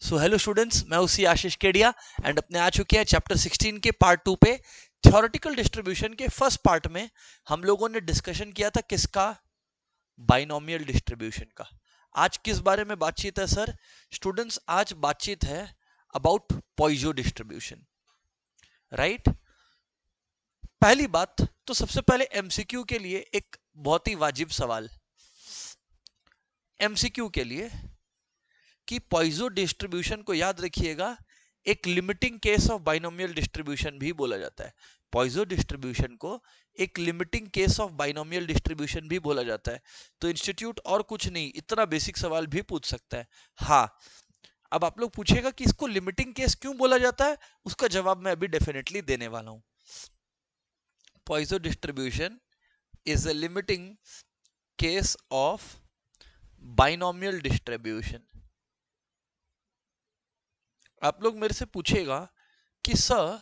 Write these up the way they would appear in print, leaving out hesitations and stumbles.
So hello students, मैं उसी आशीष Kedia and अपने आ चुके हैं चैप्टर 16 के पार्ट 2 पे। थ्योरेटिकल डिस्ट्रीब्यूशन के फर्स्ट पार्ट में हम लोगों ने डिस्कशन किया था किसका? बाइनोमियल डिस्ट्रीब्यूशन का। आज किस बारे में बातचीत है सर? स्टूडेंट्स, आज बातचीत है अबाउट पॉइजो डिस्ट्रीब्यूशन, राइट? पहली बात तो सबसे पहले एमसीक्यू के लिए एक बहुत ही वाजिब सवाल, एमसीक्यू के लिए, कि पॉइजो डिस्ट्रीब्यूशन को याद रखिएगा, एक limiting case of binomial distribution भी बोला जाता है। पॉइजो डिस्ट्रीब्यूशन को एक limiting case of binomial distribution भी बोला जाता है। तो इंस्टीट्यूट और कुछ नहीं, इतना बेसिक सवाल भी पूछ सकता है। हाँ, अब आप लोग पूछेगा कि इसको लिमिटिंग केस क्यों बोला जाता है, उसका जवाब मैं अभी डेफिनेटली देने वाला हूं। Poisson distribution is a limiting case of binomial distribution. आप लोग मेरे से पूछेगा कि sir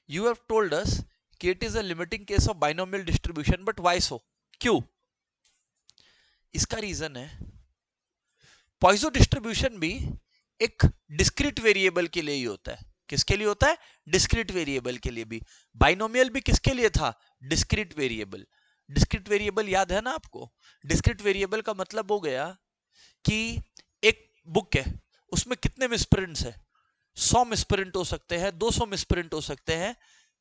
you have told us कि it is a limiting case of binomial distribution, but why so? क्यों? इसका रीजन है, पॉइजो डिस्ट्रीब्यूशन भी एक डिस्क्रीट वेरिएबल के लिए ही होता है। किसके लिए होता है? डिस्क्रीट वेरिएबल के लिए भी। बाइनोमियल भी किसके लिए था? Discrete variable. डिस्क्रीट वेरिएबल याद है ना आपको? डिस्क्रीट वेरिएबल का मतलब हो गया कि एक बुक है, उसमें कितने मिसप्रिंट्स है? 100 मिसप्रिंट हो सकते हैं, 200 मिसप्रिंट हो सकते हैं,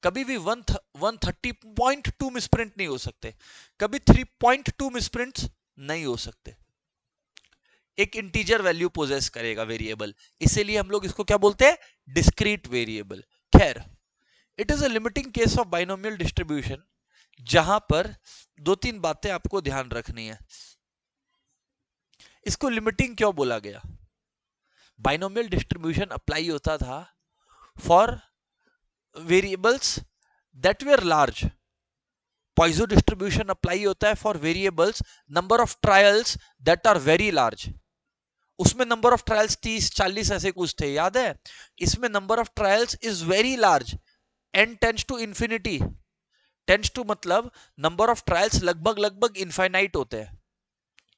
कभी भी 130.2 मिसप्रिंट नहीं हो सकते, कभी 3.2 मिसप्रिंट्स नहीं हो सकते। एक इंटीजर वैल्यू पोजेस करेगा वेरिएबल, इसीलिए हम लोग इसको क्या बोलते हैं? Discrete variable. खैर, it is a limiting case of binomial distribution, जहां पर दो तीन बातें आपको ध्यान रखनी है। इसको लिमिटिंग क्यों बोला गया? बाइनोमियल डिस्ट्रीब्यूशन अप्लाई होता था for variables that were large. Poisson distribution apply होता है for variables number of trials that are very large. उसमें नंबर ऑफ ट्रायल्स 30-40 ऐसे कुछ थे, याद है? इसमें number of trials is very large, n tends to infinity. Tends to मतलब नंबर ऑफ ट्रायल्स लगभग लगभग इनफाइनाइट होते हैं,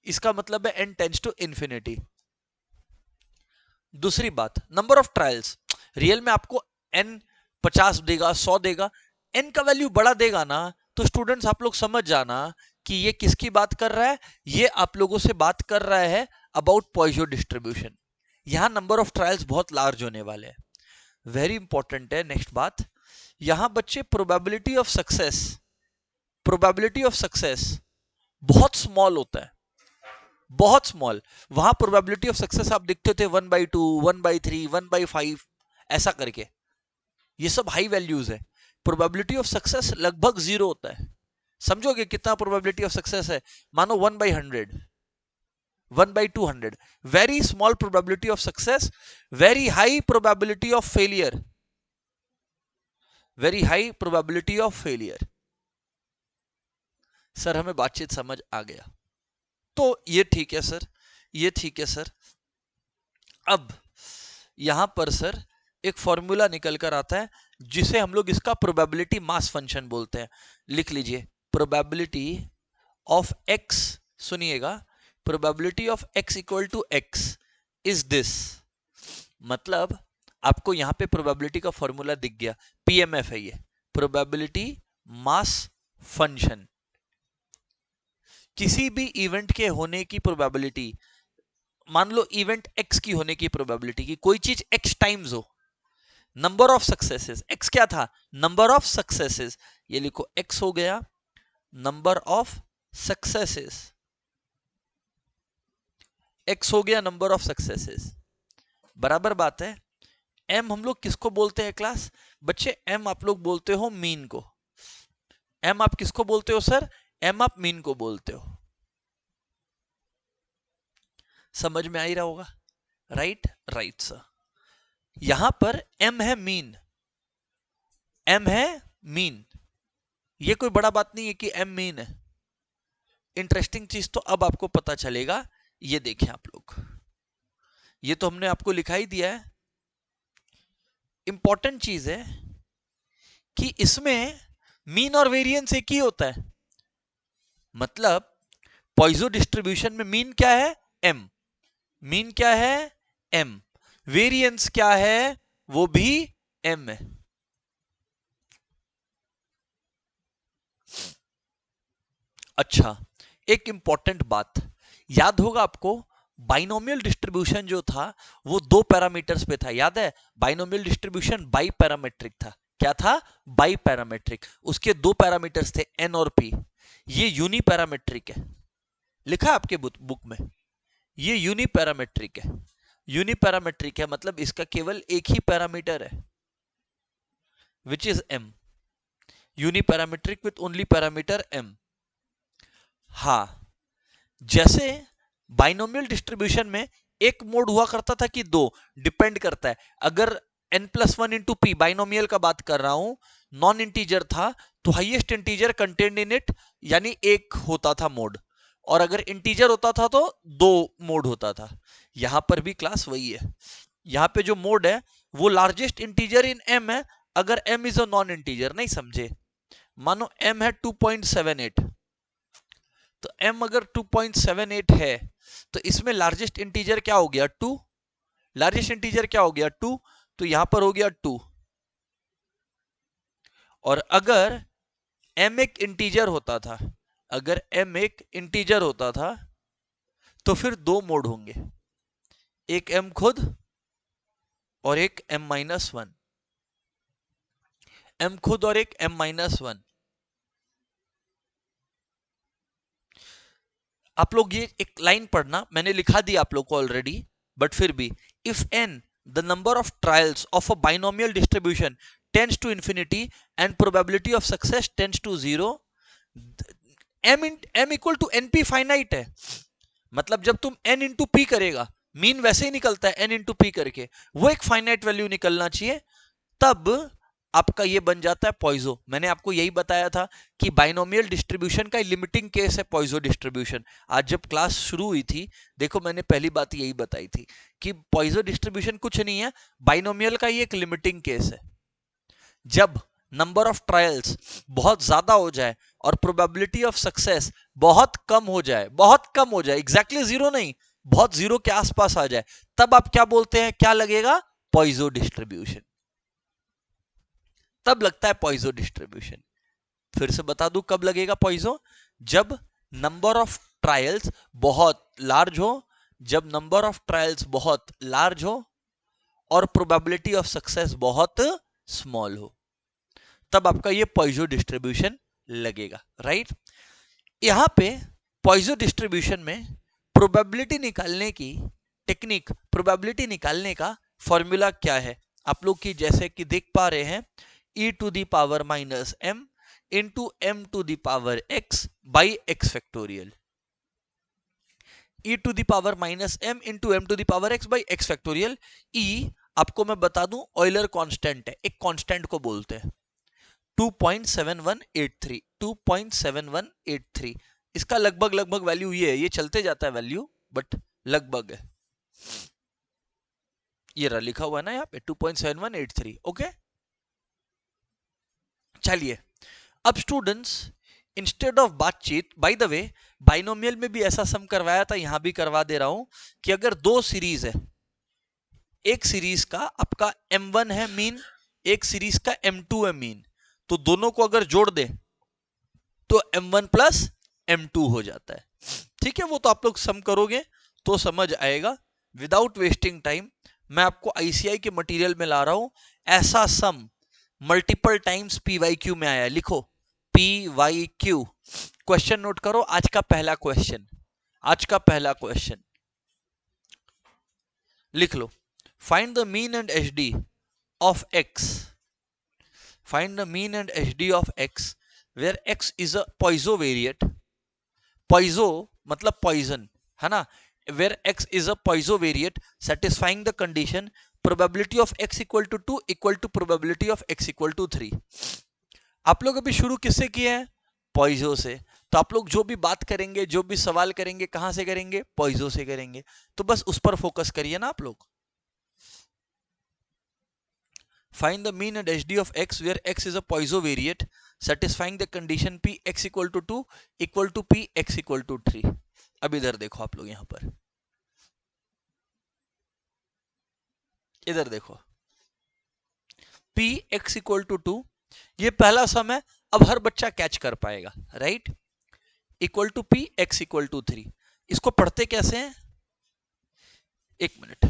इसका मतलब है एन टेंड्स टू इंफिनिटी। दूसरी बात, नंबर ऑफ ट्रायल्स, रियल में आपको एन 50 देगा, 100 देगा, एन का वैल्यू बड़ा देगा ना, तो स्टूडेंट्स आप लोग समझ जाना कि ये किसकी बात कर रहा है। ये आप लोगों से बात कर रहा है अबाउट पॉइजो डिस्ट्रीब्यूशन। यहां नंबर ऑफ ट्रायल्स बहुत लार्ज होने वाले हैं। वेरी इंपॉर्टेंट है नेक्स्ट बात, यहां बच्चे प्रोबेबिलिटी ऑफ सक्सेस बहुत स्मॉल होता है, बहुत स्मॉल। वहां प्रोबेबिलिटी ऑफ सक्सेस आप देखते थे 1/2, 1/3, 1/5 ऐसा करके, ये सब हाई वैल्यूज है। प्रोबेबिलिटी ऑफ सक्सेस लगभग 0 होता है। समझोगे कितना प्रोबेबिलिटी ऑफ सक्सेस है? मानो 1/100, 1/200। Very small probability of success, very high probability of failure, very high probability of failure. Sir हमें बातचीत समझ आ गया, तो ये ठीक है सर, ये ठीक है सर। अब यहां पर सर एक फॉर्मूला निकल कर आता है जिसे हम लोग इसका प्रोबेबिलिटी मास फंक्शन बोलते हैं। लिख लीजिए, प्रोबेबिलिटी ऑफ एक्स, सुनिएगा, probability of x equal to X is this. मतलब आपको यहां पे प्रोबेबिलिटी का फॉर्मूला दिख गया, पीएमएफ है ये, प्रोबेबिलिटी मास फंक्शन। किसी भी इवेंट के होने की प्रोबेबिलिटी, मान लो इवेंट एक्स की होने की प्रोबेबिलिटी की कोई चीज एक्स टाइम्स हो, नंबर ऑफ सक्सेसेस, एक्स क्या था? Number of successes. ये लिखो, एक्स हो गया नंबर ऑफ सक्सेसेस, एक्स हो गया नंबर ऑफ सक्सेसेस, बराबर बात है। एम हम लोग किसको बोलते हैं क्लास? बच्चे एम आप लोग बोलते हो मीन को। एम आप किसको बोलते हो सर? एम आप मीन को बोलते हो। समझ में आ ही रहा होगा, राइट? Right sir. यहां पर एम है मीन, एम है मीन, ये कोई बड़ा बात नहीं है कि एम मीन है। इंटरेस्टिंग चीज तो अब आपको पता चलेगा, ये देखें आप लोग, ये तो हमने आपको लिखा ही दिया है। इंपॉर्टेंट चीज है कि इसमें मीन और वेरिएंस एक ही होता है। मतलब पॉइजो डिस्ट्रीब्यूशन में मीन क्या है? एम। मीन क्या है? एम। वेरिएंस क्या है, वो भी m है। अच्छा, एक इंपॉर्टेंट बात याद होगा आपको, बाइनोमियल डिस्ट्रीब्यूशन जो था वो दो पैरामीटर्स पे था, याद है? बाइनोमियल डिस्ट्रीब्यूशन बाई पैरामेट्रिक था। क्या था? By parametric. उसके दो पैरामीटर्स थे n और p। ये यूनी पैरामेट्रिक है, लिखा है आपके बुक में, ये यूनी पैरामेट्रिक है। यूनी पैरामेट्रिक है मतलब इसका केवल एक ही पैरामीटर है, which is m। Uni parametric with only parameter m। हाँ, जैसे बाइनोमियल डिस्ट्रीब्यूशन में एक मोड हुआ करता था कि दो, डिपेंड करता है। अगर n+1 इंटू पी, बाइनोमियल का बात कर रहा हूं, नॉन इंटीजर था तो highest integer contained in it यानी एक होता था मोड, और अगर इंटीजर होता था तो दो मोड होता था। यहां पर भी क्लास वही है। यहां पे जो मोड है वो लार्जेस्ट इंटीजर इन m है, अगर m is a non integer. नहीं समझे? मानो m है 2.78, तो m अगर 2.78 है तो इसमें लार्जेस्ट इंटीजर क्या हो गया? 2। लार्जेस्ट इंटीजर क्या हो गया? 2। तो यहां पर हो गया 2। और अगर m एक इंटीजर होता था, अगर m एक इंटीजर होता था तो फिर दो मोड होंगे, एक m खुद और एक m-1। m खुद और एक m-1। आप लोग ये एक लाइन पढ़ना, मैंने लिखा दी आप लोग को ऑलरेडी, बट फिर भी, if n the number of trials of a binomial distribution tends to infinity and probability of success tends to 0, m equal to np finite है। मतलब जब तुम n इंटू पी करेगा, मीन वैसे ही निकलता है n इंटू पी करके, वो एक फाइनाइट वैल्यू निकलना चाहिए, तब आपका ये बन जाता है पॉइजो। मैंने आपको यही बताया था कि बाइनोमियल डिस्ट्रीब्यूशन का लिमिटिंग केस है पॉइजो डिस्ट्रीब्यूशन। आज जब क्लास शुरू हुई थी, देखो मैंने पहली बात यही बताई थी कि पॉइजो डिस्ट्रीब्यूशन कुछ नहीं है, बाइनोमियल का ही एक लिमिटिंग केस है। जब नंबर ऑफ ट्रायल्स बहुत ज्यादा हो जाए और प्रोबेबिलिटी ऑफ सक्सेस बहुत कम हो जाए, बहुत कम हो जाए, एग्जैक्टली जीरो नहीं, बहुत जीरो के आसपास आ जाए, तब आप क्या बोलते हैं, क्या लगेगा? Poisson distribution. तब लगता है पॉइजो डिस्ट्रीब्यूशन। फिर से बता दूं कब लगेगा पॉइजो? जब नंबर ऑफ ट्रायल्स बहुत लार्ज हो, जब नंबर ऑफ ट्रायल्स बहुत लार्ज हो और प्रोबेबिलिटी ऑफ सक्सेस बहुत स्मॉल हो, तब आपका ये पॉइजो डिस्ट्रीब्यूशन लगेगा, राइट? यहां पे पॉइजो डिस्ट्रीब्यूशन में प्रोबेबिलिटी निकालने की टेक्निक, प्रोबेबिलिटी निकालने का फॉर्मूला क्या है? आप लोग की जैसे कि देख पा रहे हैं, e to the power minus m into m to the power x by x factorial. e to the power minus m into m to the power x by x factorial. e आपको मैं बता दूं Euler constant है, एक constant को बोलते हैं 2.7183, 2.7183। इसका लगभग लगभग वैल्यू ये है, ये चलते जाता है वैल्यू, बट लगभग है। ये रहा लिखा हुआ है ना यहाँ पे 2.7183। ओके, चलिए अब स्टूडेंट्स, इंस्टेड ऑफ बातचीत, बाय द वे बाइनोमियल में भी ऐसा सम करवाया था, यहां भी करवा दे रहा हूं कि अगर दो सीरीज है, एक सीरीज का आपका m1 है मीन, एक सीरीज का m2 है मीन, तो दोनों को अगर जोड़ दे तो m1 प्लस m2 हो जाता है। ठीक है, वो तो आप लोग सम करोगे तो समझ आएगा। विदाउट वेस्टिंग टाइम मैं आपको आईसीआई के मटेरियल में ला रहा हूं, ऐसा सम मल्टीपल टाइम्स पीवाईक्यू में आया है। लिखो पीवाईक्यू, क्वेश्चन नोट करो। आज का पहला क्वेश्चन, आज का पहला क्वेश्चन लिख लो, find the mean and SD of X, find the mean and SD of X where X is a Poisson variate. Poisson मतलब पॉइजन है ना, where x is a poisovariate satisfying the condition probability of x equal to 2 equal to probability of x equal to 3। आप लोग अभी शुरू किससे किए हैं? पॉइजो से। तो आप लोग जो भी बात करेंगे, जो भी सवाल करेंगे, कहां से करेंगे? पॉइजो से करेंगे। तो बस उस पर फोकस करिए ना आप लोग। Find the mean and HD of x where x is a poisovariate satisfying the condition p x equal to 2 equal to p x equal to 3। अब इधर देखो आप लोग यहां पर, इधर देखो, पी एक्स इक्वल टू 2, ये पहला सम है, अब हर बच्चा कैच कर पाएगा, right. Equal to P X equal to 3, इसको पढ़ते कैसे हैं, एक मिनट।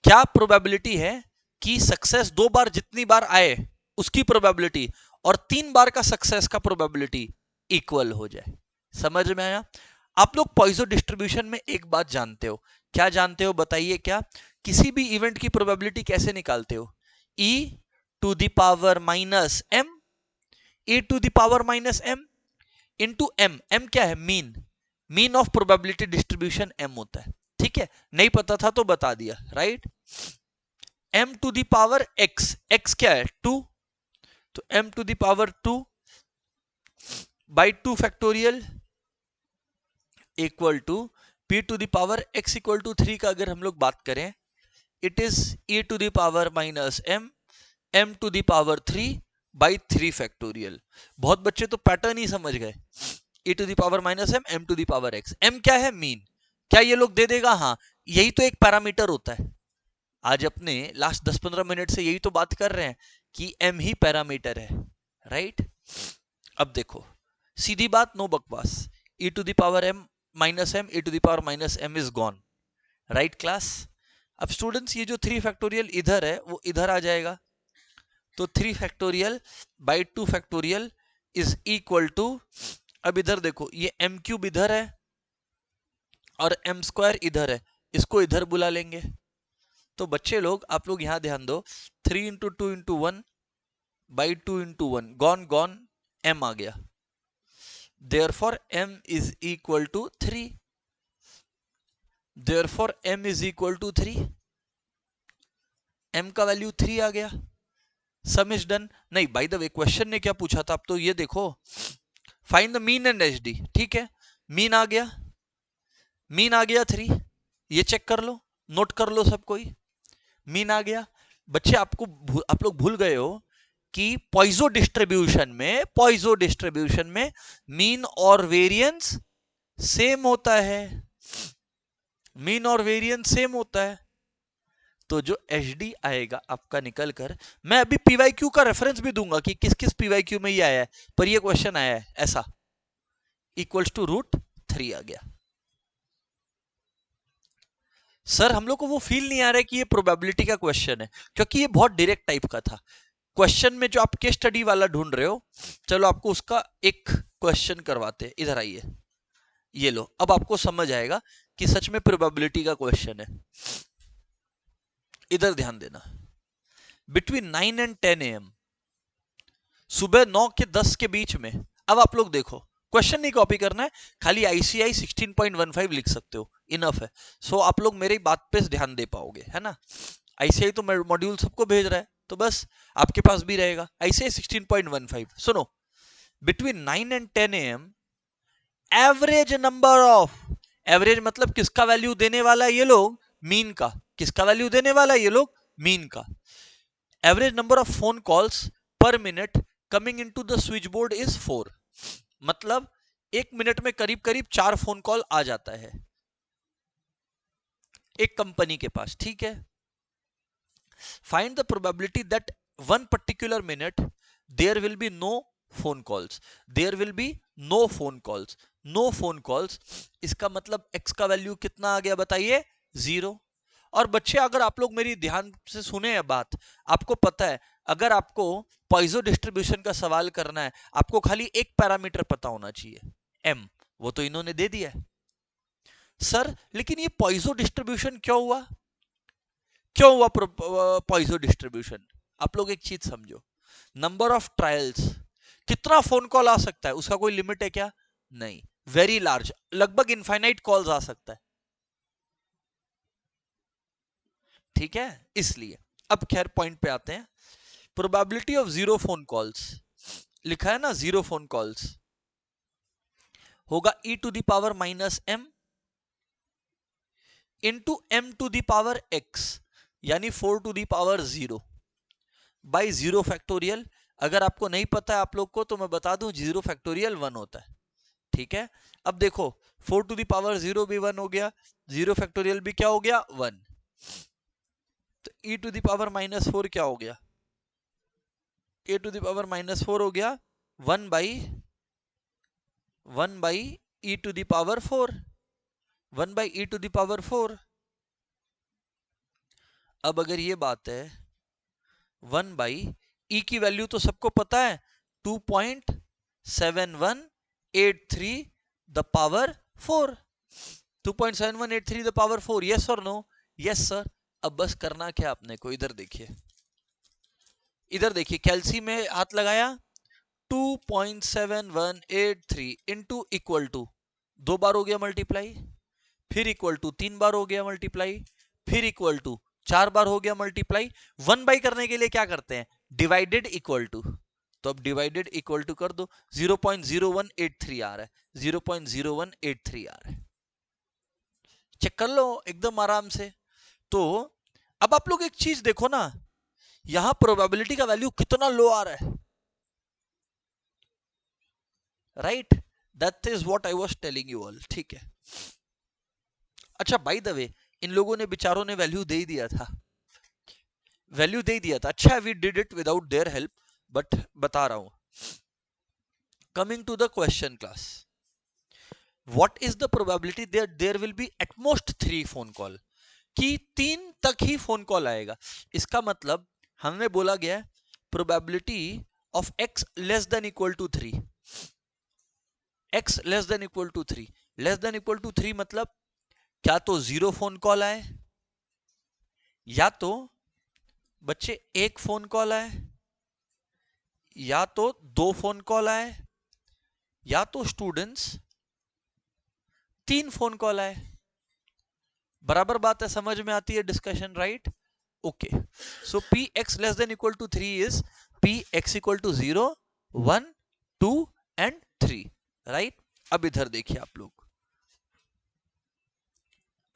क्या प्रोबेबिलिटी है कि सक्सेस 2 बार जितनी बार आए उसकी प्रोबेबिलिटी और 3 बार का सक्सेस का प्रोबेबिलिटी इक्वल हो जाए। समझ में आया। आप लोग पॉइजो डिस्ट्रीब्यूशन में एक बात जानते हो, क्या जानते हो बताइए, क्या किसी भी इवेंट की प्रोबेबिलिटी कैसे निकालते हो, e to the power minus m, e to the power minus m into m, m क्या है, mean, mean of probability distribution m होता है, ठीक है, नहीं पता था तो बता दिया, right. m to the power x, x क्या है 2, तो m to the power 2 by 2 factorial equal to p to the power x equal to 3 का अगर हम लोग बात करें, it is e to the power minus m, m to the power 3 by 3 factorial. बहुत बच्चे तो पैटर्न ही समझ गए, e to the power minus m, m to the power x, m क्या है, मीन, क्या ये लोग दे देगा, हाँ यही तो एक पैरामीटर होता है। आज अपने लास्ट 10-15 मिनट से यही तो बात कर रहे हैं कि m ही पैरामीटर है, राइट। अब देखो सीधी बात, नो बकवास, e to the power m minus m, e to the power minus m is gone, right class. अब स्टूडेंट्स ये जो 3 फैक्टोरियल इधर है वो इधर आ जाएगा, तो 3 factorial by 2 factorial is equal to, अब इधर देखो ये m क्यूब इधर है और m स्क्वायर इधर है, इसको इधर बुला लेंगे। तो बच्चे लोग आप लोग यहां ध्यान दो, 3 into 2 into 1 by 2 into 1, gone gone, m आ गया, therefore m is equal to 3, therefore m is equal to 3, m का वैल्यू 3 आ गया, सम इज डन। नहीं बाय द वे क्वेश्चन ने क्या पूछा था, अब तो ये देखो, find the mean and HD, ठीक है, मीन आ गया, मीन आ गया 3, ये चेक कर लो, नोट कर लो सब कोई, मीन आ गया। बच्चे आप लोग भूल गए हो कि पॉइजो डिस्ट्रीब्यूशन में मीन और वेरिएंस सेम होता है, मीन और वेरिएंस सेम होता है। तो जो एचडी आएगा आपका निकल कर, मैं अभी पीवाईक्यू का रेफरेंस भी दूंगा कि किस किस पीवाईक्यू में ये आया है, पर ये क्वेश्चन आया है ऐसा, इक्वल्स टू √3 आ गया। सर हम लोग को वो फील नहीं आ रहा है कि ये प्रोबेबिलिटी का क्वेश्चन है, क्योंकि ये बहुत डायरेक्ट टाइप का था। क्वेश्चन में जो आप केस स्टडी वाला ढूंढ रहे हो, चलो आपको उसका एक क्वेश्चन करवाते हैं, इधर आइए, ये लो, अब आपको समझ आएगा कि सच में प्रोबेबिलिटी का क्वेश्चन है। इधर ध्यान देना, बिटवीन 9 एंड 10 AM, सुबह 9 के 10 के बीच में, अब आप लोग देखो क्वेश्चन नहीं कॉपी करना है, खाली ICI 16.15 लिख सकते हो, इनफ है। सो आप लोग मेरी बात पे ध्यान दे पाओगे, है ना। ICI तो मॉड्यूल सबको भेज रहा है, तो बस आपके पास भी रहेगा ICI 16.15। सुनो, between 9 and 10 AM, average number of, average मतलब किसका वैल्यू देने वाला ये लोग, मीन का, किसका वैल्यू देने वाला ये लोग, मीन का, average number of phone calls पर minute coming into the switch board is 4, मतलब 1 मिनट में करीब करीब 4 फोन कॉल आ जाता है एक कंपनी के पास, ठीक है। Find the probability that 1 particular minute there will be no phone calls, there will be no phone calls, no phone calls, इसका मतलब x का वैल्यू कितना आ गया बताइए, 0। और बच्चे अगर आप लोग मेरी ध्यान से सुने ये बात, आपको पता है अगर आपको पॉइजो डिस्ट्रीब्यूशन का सवाल करना है, आपको खाली एक पैरामीटर पता होना चाहिए, m, वो तो इन्होंने दे दिया है। सर लेकिन ये पॉइजो डिस्ट्रीब्यूशन क्यों हुआ, क्यों हुआ पॉइजो डिस्ट्रीब्यूशन, आप लोग एक चीज समझो, नंबर ऑफ ट्रायल्स, कितना फोन कॉल आ सकता है, उसका कोई लिमिट है क्या, नहीं, वेरी लार्ज, लगभग इनफाइनाइट कॉल्स आ सकता है, ठीक है। इसलिए अब खैर पॉइंट पे आते हैं, प्रोबेबिलिटी ऑफ 0 फोन कॉल्स, लिखा है ना 0 फोन कॉल्स, होगा e to the power minus m into m to the power x, यानी 4 to the power 0 by 0 factorial. अगर आपको नहीं पता है आप लोग को तो मैं बता दूं, 0 फैक्टोरियल 1 होता है, ठीक है। अब देखो 4 टू द पावर 0 भी 1 हो गया, 0 फैक्टोरियल भी क्या हो गया, 1, तो e टू द पावर -4 क्या हो गया? a टू द पावर -4 हो गया 1 by e to the power 4, 1 by e to the power 4। अब अगर ये बात है 1 बाई e की वैल्यू तो सबको पता है 2.7183 the power 4, 2.7183 the power 4। Yes और नो? Yes sir. अब बस करना क्या आपने को, इधर देखिए, इधर देखिए, कैलसी में हाथ लगाया, 2.7183 इंटू इक्वल टू 2 बार हो गया मल्टीप्लाई, फिर इक्वल टू 3 बार हो गया मल्टीप्लाई, फिर इक्वल टू 4 बार हो गया मल्टीप्लाई। 1 बाई करने के लिए क्या करते हैं? Divided equal to. तो अब डिवाइडेड इक्वल टू कर दो, 0.0183 आ रहा है, 0.0183 आ रहा है। चेक कर लो एकदम आराम से। तो अब आप लोग एक चीज देखो ना, यहां प्रोबेबिलिटी का वैल्यू कितना लो आ रहा है, right? That is what I was telling you all. ठीक है, अच्छा बाय द वे, इन लोगों ने बेचारों ने वैल्यू दे दिया था, वैल्यू दे दिया था। अच्छा, we did it without their help, but बता रहा हूं। Coming to the question class, what is the probability that there will be at most 3 phone call, कि 3 तक ही फोन कॉल आएगा। इसका मतलब हमने बोला गया probability of x less than equal to 3, x less than equal to 3, less than equal to 3 मतलब क्या तो 0 फोन कॉल आए, या तो बच्चे 1 फोन कॉल आए, या तो 2 फोन कॉल आए, या तो स्टूडेंट्स 3 फोन कॉल आए। बराबर बात है, समझ में आती है discussion, right? Okay, so P X less than equal to 3 is P X equal to 0, 1, 2 and 3, right? अब इधर देखिए आप लोग,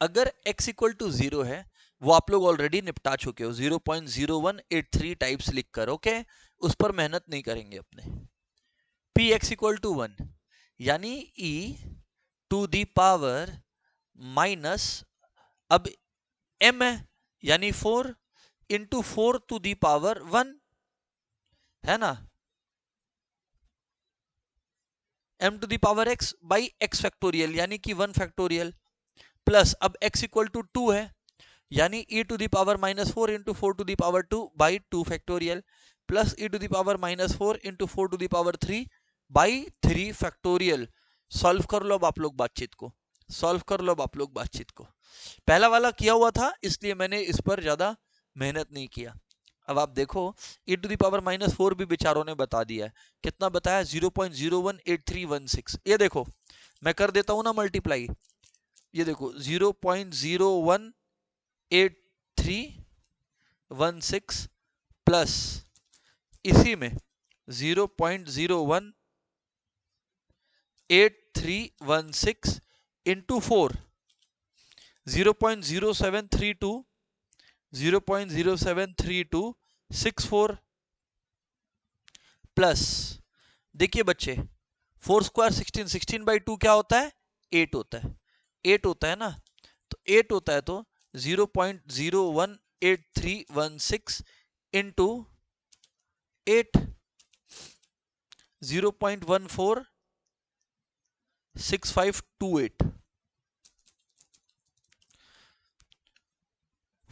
अगर x इक्वल टू 0 है, वो आप लोग ऑलरेडी निपटा चुके हो 0.0183 टाइप्स लिखकर, ओके? उस पर मेहनत नहीं करेंगे अपने। पी एक्स इक्वल टू 1 यानी e to the power minus, अब m है यानी 4 इंटू 4 टू दी पावर 1, है ना? m to the power x by x factorial यानी कि 1 फैक्टोरियल, प्लस अब x इक्वल टू 2 है यानी e to the power -4 into 4 to the power 2 by 2 factorial, plus e to the power -4 into 4 to the power 3 by 3 factorial. Solve कर लो अब आप लोग बातचीत को, सॉल्व कर लो अब आप लोग बातचीत को। पहला वाला किया हुआ था इसलिए मैंने इस पर ज्यादा मेहनत नहीं किया। अब आप देखो e टू दी पावर -4 भी बेचारों ने बता दिया है, कितना बताया? 0.018316। ये देखो मैं कर देता हूं ना मल्टीप्लाई, ये देखो 0.018316 प्लस इसी में 0.018316 इंटू 4, 0.0732, 0.073264 प्लस, देखिए बच्चे 4 स्क्वायर 16, 16 बाई 2 क्या होता है? 8 होता है, 8 होता है ना? तो 8 होता है तो 0.018316 इंटू 8, 0.146528,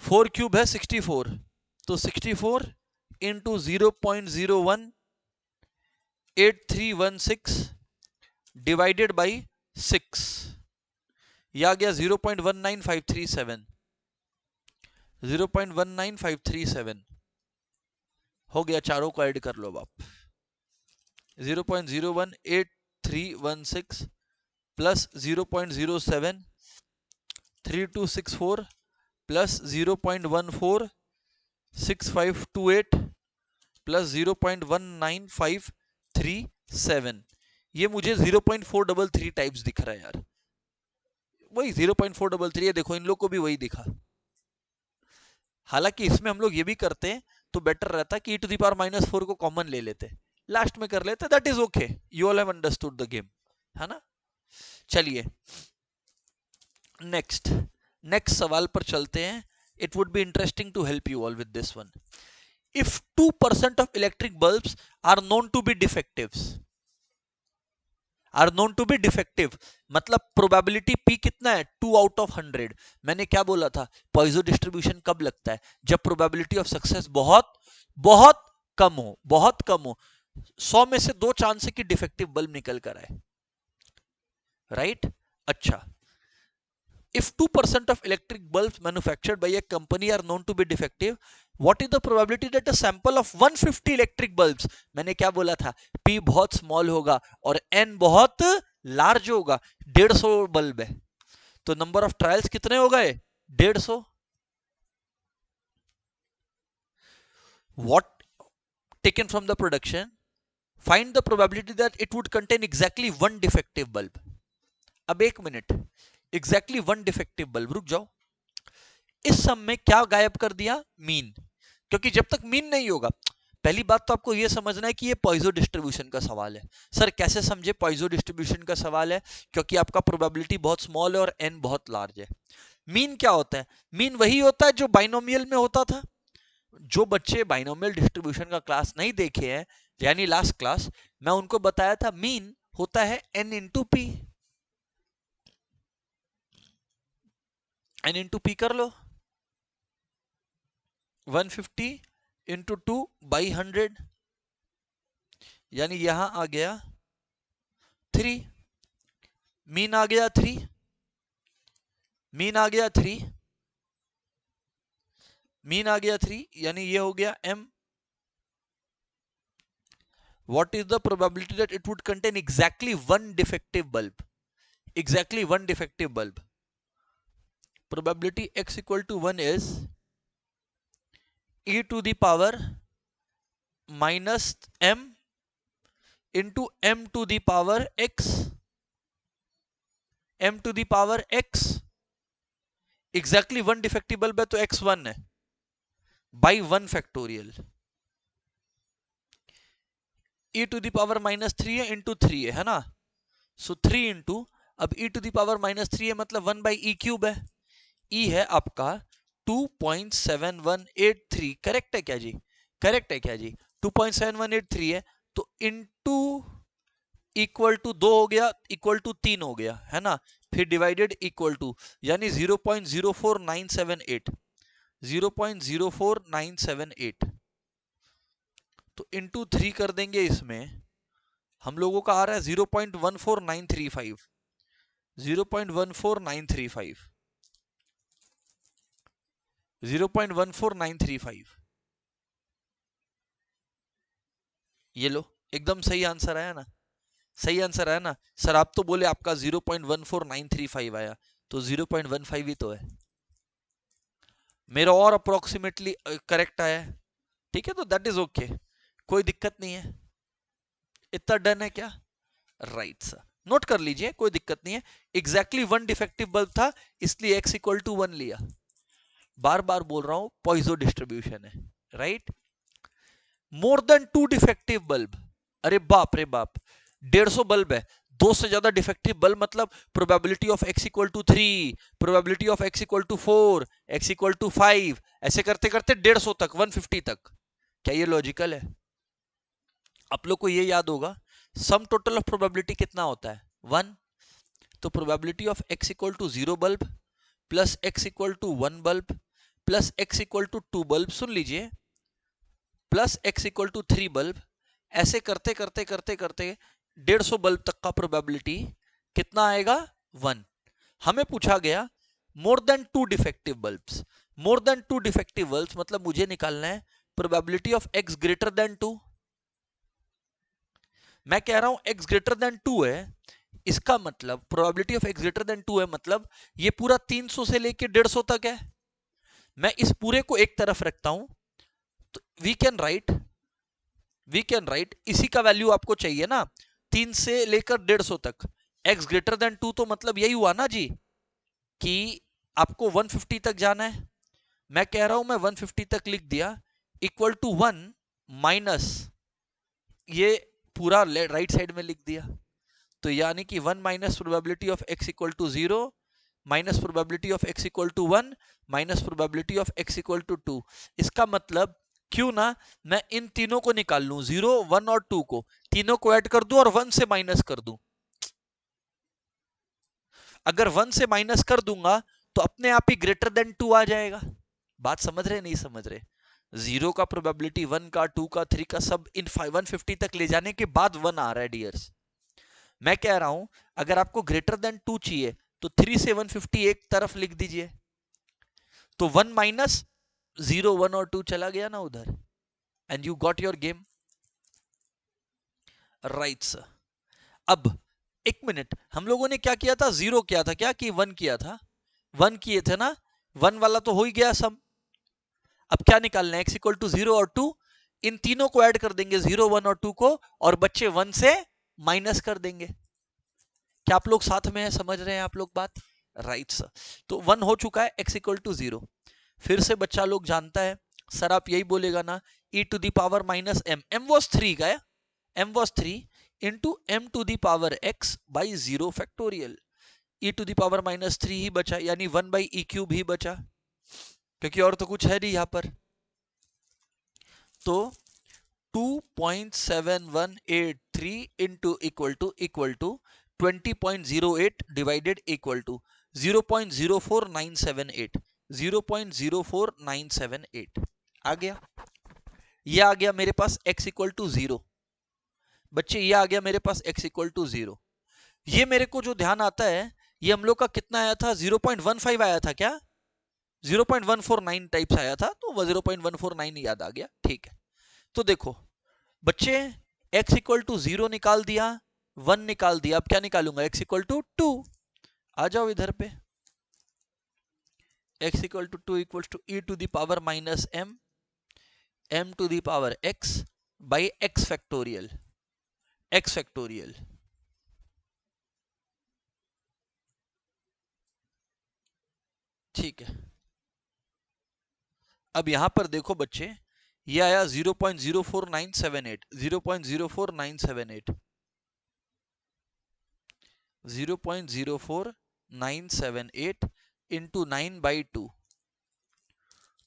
4 क्यूब है 64, तो 64 इंटू 0.018316 डिवाइडेड बाई 6, यह आ गया 0.19537, 0.19537 हो गया। चारों को ऐड कर लो अब आप, 0.018316 प्लस 0.073264 प्लस 0.146528 प्लस 0.19537, ये मुझे 0.433 टाइप्स दिख रहा है यार, वही 0.433। देखो इन लोग को भी वही दिखा, हालांकि इसमें हम लोग ये भी करते हैं तो बेटर रहता कि e टू दी पावर -4 को कॉमन ले लेते, लास्ट में कर लेते, that is okay, you all have understood the game, है ना? चलिए नेक्स्ट सवाल पर चलते हैं। It would be interesting to help you all with this one. If 2% of electric bulbs are known to be defectives, मतलब प्रोबेबिलिटी P कितना है, 2 आउट ऑफ 100. मैंने क्या बोला था, पॉइजो डिस्ट्रीब्यूशन कब लगता है, जब प्रोबेबिलिटी ऑफ सक्सेस बहुत बहुत कम हो, बहुत कम हो. 100 में से 2 चांस है कि डिफेक्टिव बल्ब निकल कर आए, राइट? अच्छा, if 2% of electric bulbs manufactured by a company are known to be defective, what is the probability that a sample of 150 electric bulbs, मैंने क्या बोला था, P बहुत स्मॉल होगा और N बहुत लार्ज होगा. 150 बल्ब है, तो नंबर ऑफ ट्रायल्स कितने हो गए, 150. what taken from the production, find the probability that it would contain exactly one defective bulb. अब एक minute, exactly one defective bulb, रुक जाओ. इस सम में क्या गायब कर दिया, मीन, क्योंकि जब तक मीन नहीं होगा, पहली बात तो आपको यह समझना है कि ये पॉइजो डिस्ट्रीब्यूशन का सवाल है. सर कैसे समझे पॉइजो डिस्ट्रीब्यूशन का सवाल है, क्योंकि आपका प्रोबेबिलिटी बहुत स्मॉल है और एन बहुत लार्ज है. मीन क्या होता है, मीन वही होता है जो बाइनोमियल में होता था. जो बच्चे बाइनोमियल डिस्ट्रीब्यूशन का क्लास नहीं देखे हैं, यानी लास्ट क्लास, मैं उनको बताया था मीन होता है n into p. N into p कर लो, 150 इंटू 2 बाई 100, यानी यहां आ गया 3. मीन आ गया 3, मीन आ गया 3, मीन आ गया 3, यानी ये हो गया m. What is the probability that it would contain exactly one defective bulb? Exactly one defective bulb. Probability x equal to 1 is e to the power minus m into m to the power x. m to the power x. Exactly one defective bulb है तो x 1 है, by 1 factorial. e to the power minus 3 है into 3 है ना, so 3 into, अब e to the power minus 3 है मतलब 1 by e cube है. e है आपका 2.7183. करेक्ट है क्या जी, करेक्ट है क्या जी, 2.7183 है, तो इनटू इक्वल टू 2 हो गया, इक्वल टू 3 हो गया है ना, फिर डिवाइडेड इक्वल टू, यानी 0.04978, 0.04978, तो इनटू 3 कर देंगे, इसमें हम लोगों का आ रहा है 0.14935, 0.14935, 0.14935. ये लो, एकदम सही आंसर आया ना, सही आंसर आया ना. सर आप तो बोले आपका 0.14935 आया, तो 0.15 ही तो है. मेरा और अप्रोक्सीमेटली करेक्ट आया है, ठीक है, तो दैट इज ओके, कोई दिक्कत नहीं है. इतना डन है क्या, राइट सर, नोट कर लीजिए, कोई दिक्कत नहीं है. एग्जैक्टली वन डिफेक्टिव बल्ब था, इसलिए x इक्वल टू 1 लिया. बार बार बोल रहा हूं, पॉइजो डिस्ट्रीब्यूशन है, right. More than 2 defective bulb, अरे बाप रे बाप, 150 बल्ब है, 2 से ज्यादा डिफेक्टिव बल्ब, मतलब probability of x equal to 3, probability of x equal to 4, x equal to 5, ऐसे करते करते 150 तक, 150 तक. क्या ये लॉजिकल है? आप लोग को ये याद होगा, सम टोटल ऑफ प्रोबेबिलिटी कितना होता है, 1. तो probability of x equal to 0 bulb plus x equal to 1 bulb plus x equal to 2 bulb, सुन लीजिए, plus x equal to 3 bulb, ऐसे करते करते करते करते 150 बल्ब तक का प्रोबेबिलिटी कितना आएगा, 1. हमें पूछा गया more than 2 defective bulbs, more than 2 defective bulbs मतलब मुझे निकालना है probability of x greater than 2. मैं कह रहा हूं x ग्रेटर देन 2 है, इसका मतलब probability of x greater than 2 है, मतलब ये पूरा 300 से लेके 150 तक है. मैं इस पूरे को एक तरफ रखता हूं, तो वी कैन राइट इसी का वैल्यू आपको चाहिए ना, 3 से लेकर 150 तक. x ग्रेटर देन 2 तो मतलब यही हुआ ना जी कि आपको 150 तक जाना है. मैं कह रहा हूं मैं 150 तक लिख दिया, इक्वल टू 1 माइनस ये पूरा राइट साइड में लिख दिया, तो यानी कि 1 minus probability of x equal to 0 minus probability of x equal to 1 minus probability of x equal to 2। इसका मतलब क्यों ना मैं इन तीनों को निकाल लूं, 0 1 और 2 को, तीनों को ऐड कर दूं और 1 से माइनस कर दूं। अगर 1 से माइनस कर दूंगा तो अपने आप ही ग्रेटर देन 2 आ जाएगा। बात समझ रहे नहीं समझ रहे? 0 का प्रोबेबिलिटी 1 का 2 का 3 का सब इन 150 तक ले जाने के बाद 1 आ रहा है डियर्स। मैं कह रहा हूं अगर आपको ग्रेटर देन 2 चाहिए तो 3 से 150 एक तरफ लिख दीजिए, तो 1 माइनस 0 1 और 2 चला गया ना उधर, and you got your game. Right sir. अब एक मिनट, हम लोगों ने क्या किया था, 0 किया था क्या कि 1 किया था? 1 किए थे ना, 1 वाला तो हो ही गया सम। अब क्या निकालना है, x इक्वल टू 0 और 2, इन तीनों को ऐड कर देंगे 0 1 और 2 को, और बच्चे 1 से माइनस कर देंगे। क्या आप लोग साथ में हैं, समझ रहे हैं आप लोग बात? Right sir. तो 1 हो चुका है, x इक्वल टू 0। फिर से बच्चा लोग जानता है, सर आप यही बोलेगा ना, e to the power minus m, m was 3 का, m was 3 into m to the power x by 0 factorial. e to the power minus 3 ही बचा, यानी 1 बाई e क्यूब ही बचा, क्योंकि और तो कुछ है नहीं यहां पर। तो 2.7183 into equal to 20.08 divided equal to 0.04978, 0.04978 आ गया। ये आ गया मेरे पास x इक्वल टू 0। बच्चे ये आ गया मेरे पास x इक्वल टू 0। ये मेरे को जो ध्यान आता है, ये हम लोग का कितना आया था, 0.15 आया था क्या? 0.149 टाइप्स आया था, तो 0.149 याद आ गया, ठीक है। तो देखो बच्चे, x इक्वल टू 0 निकाल दिया, 1 निकाल दिया, अब क्या निकालूंगा, x इक्वल टू 2। आ जाओ इधर पे, x equal to 2 equal to e to the power minus m, m to the power x by x factorial, x factorial. ठीक है। अब यहां पर देखो बच्चे, ये आया 0.04978, 0.04978, 0.04978 इंटू 9/2।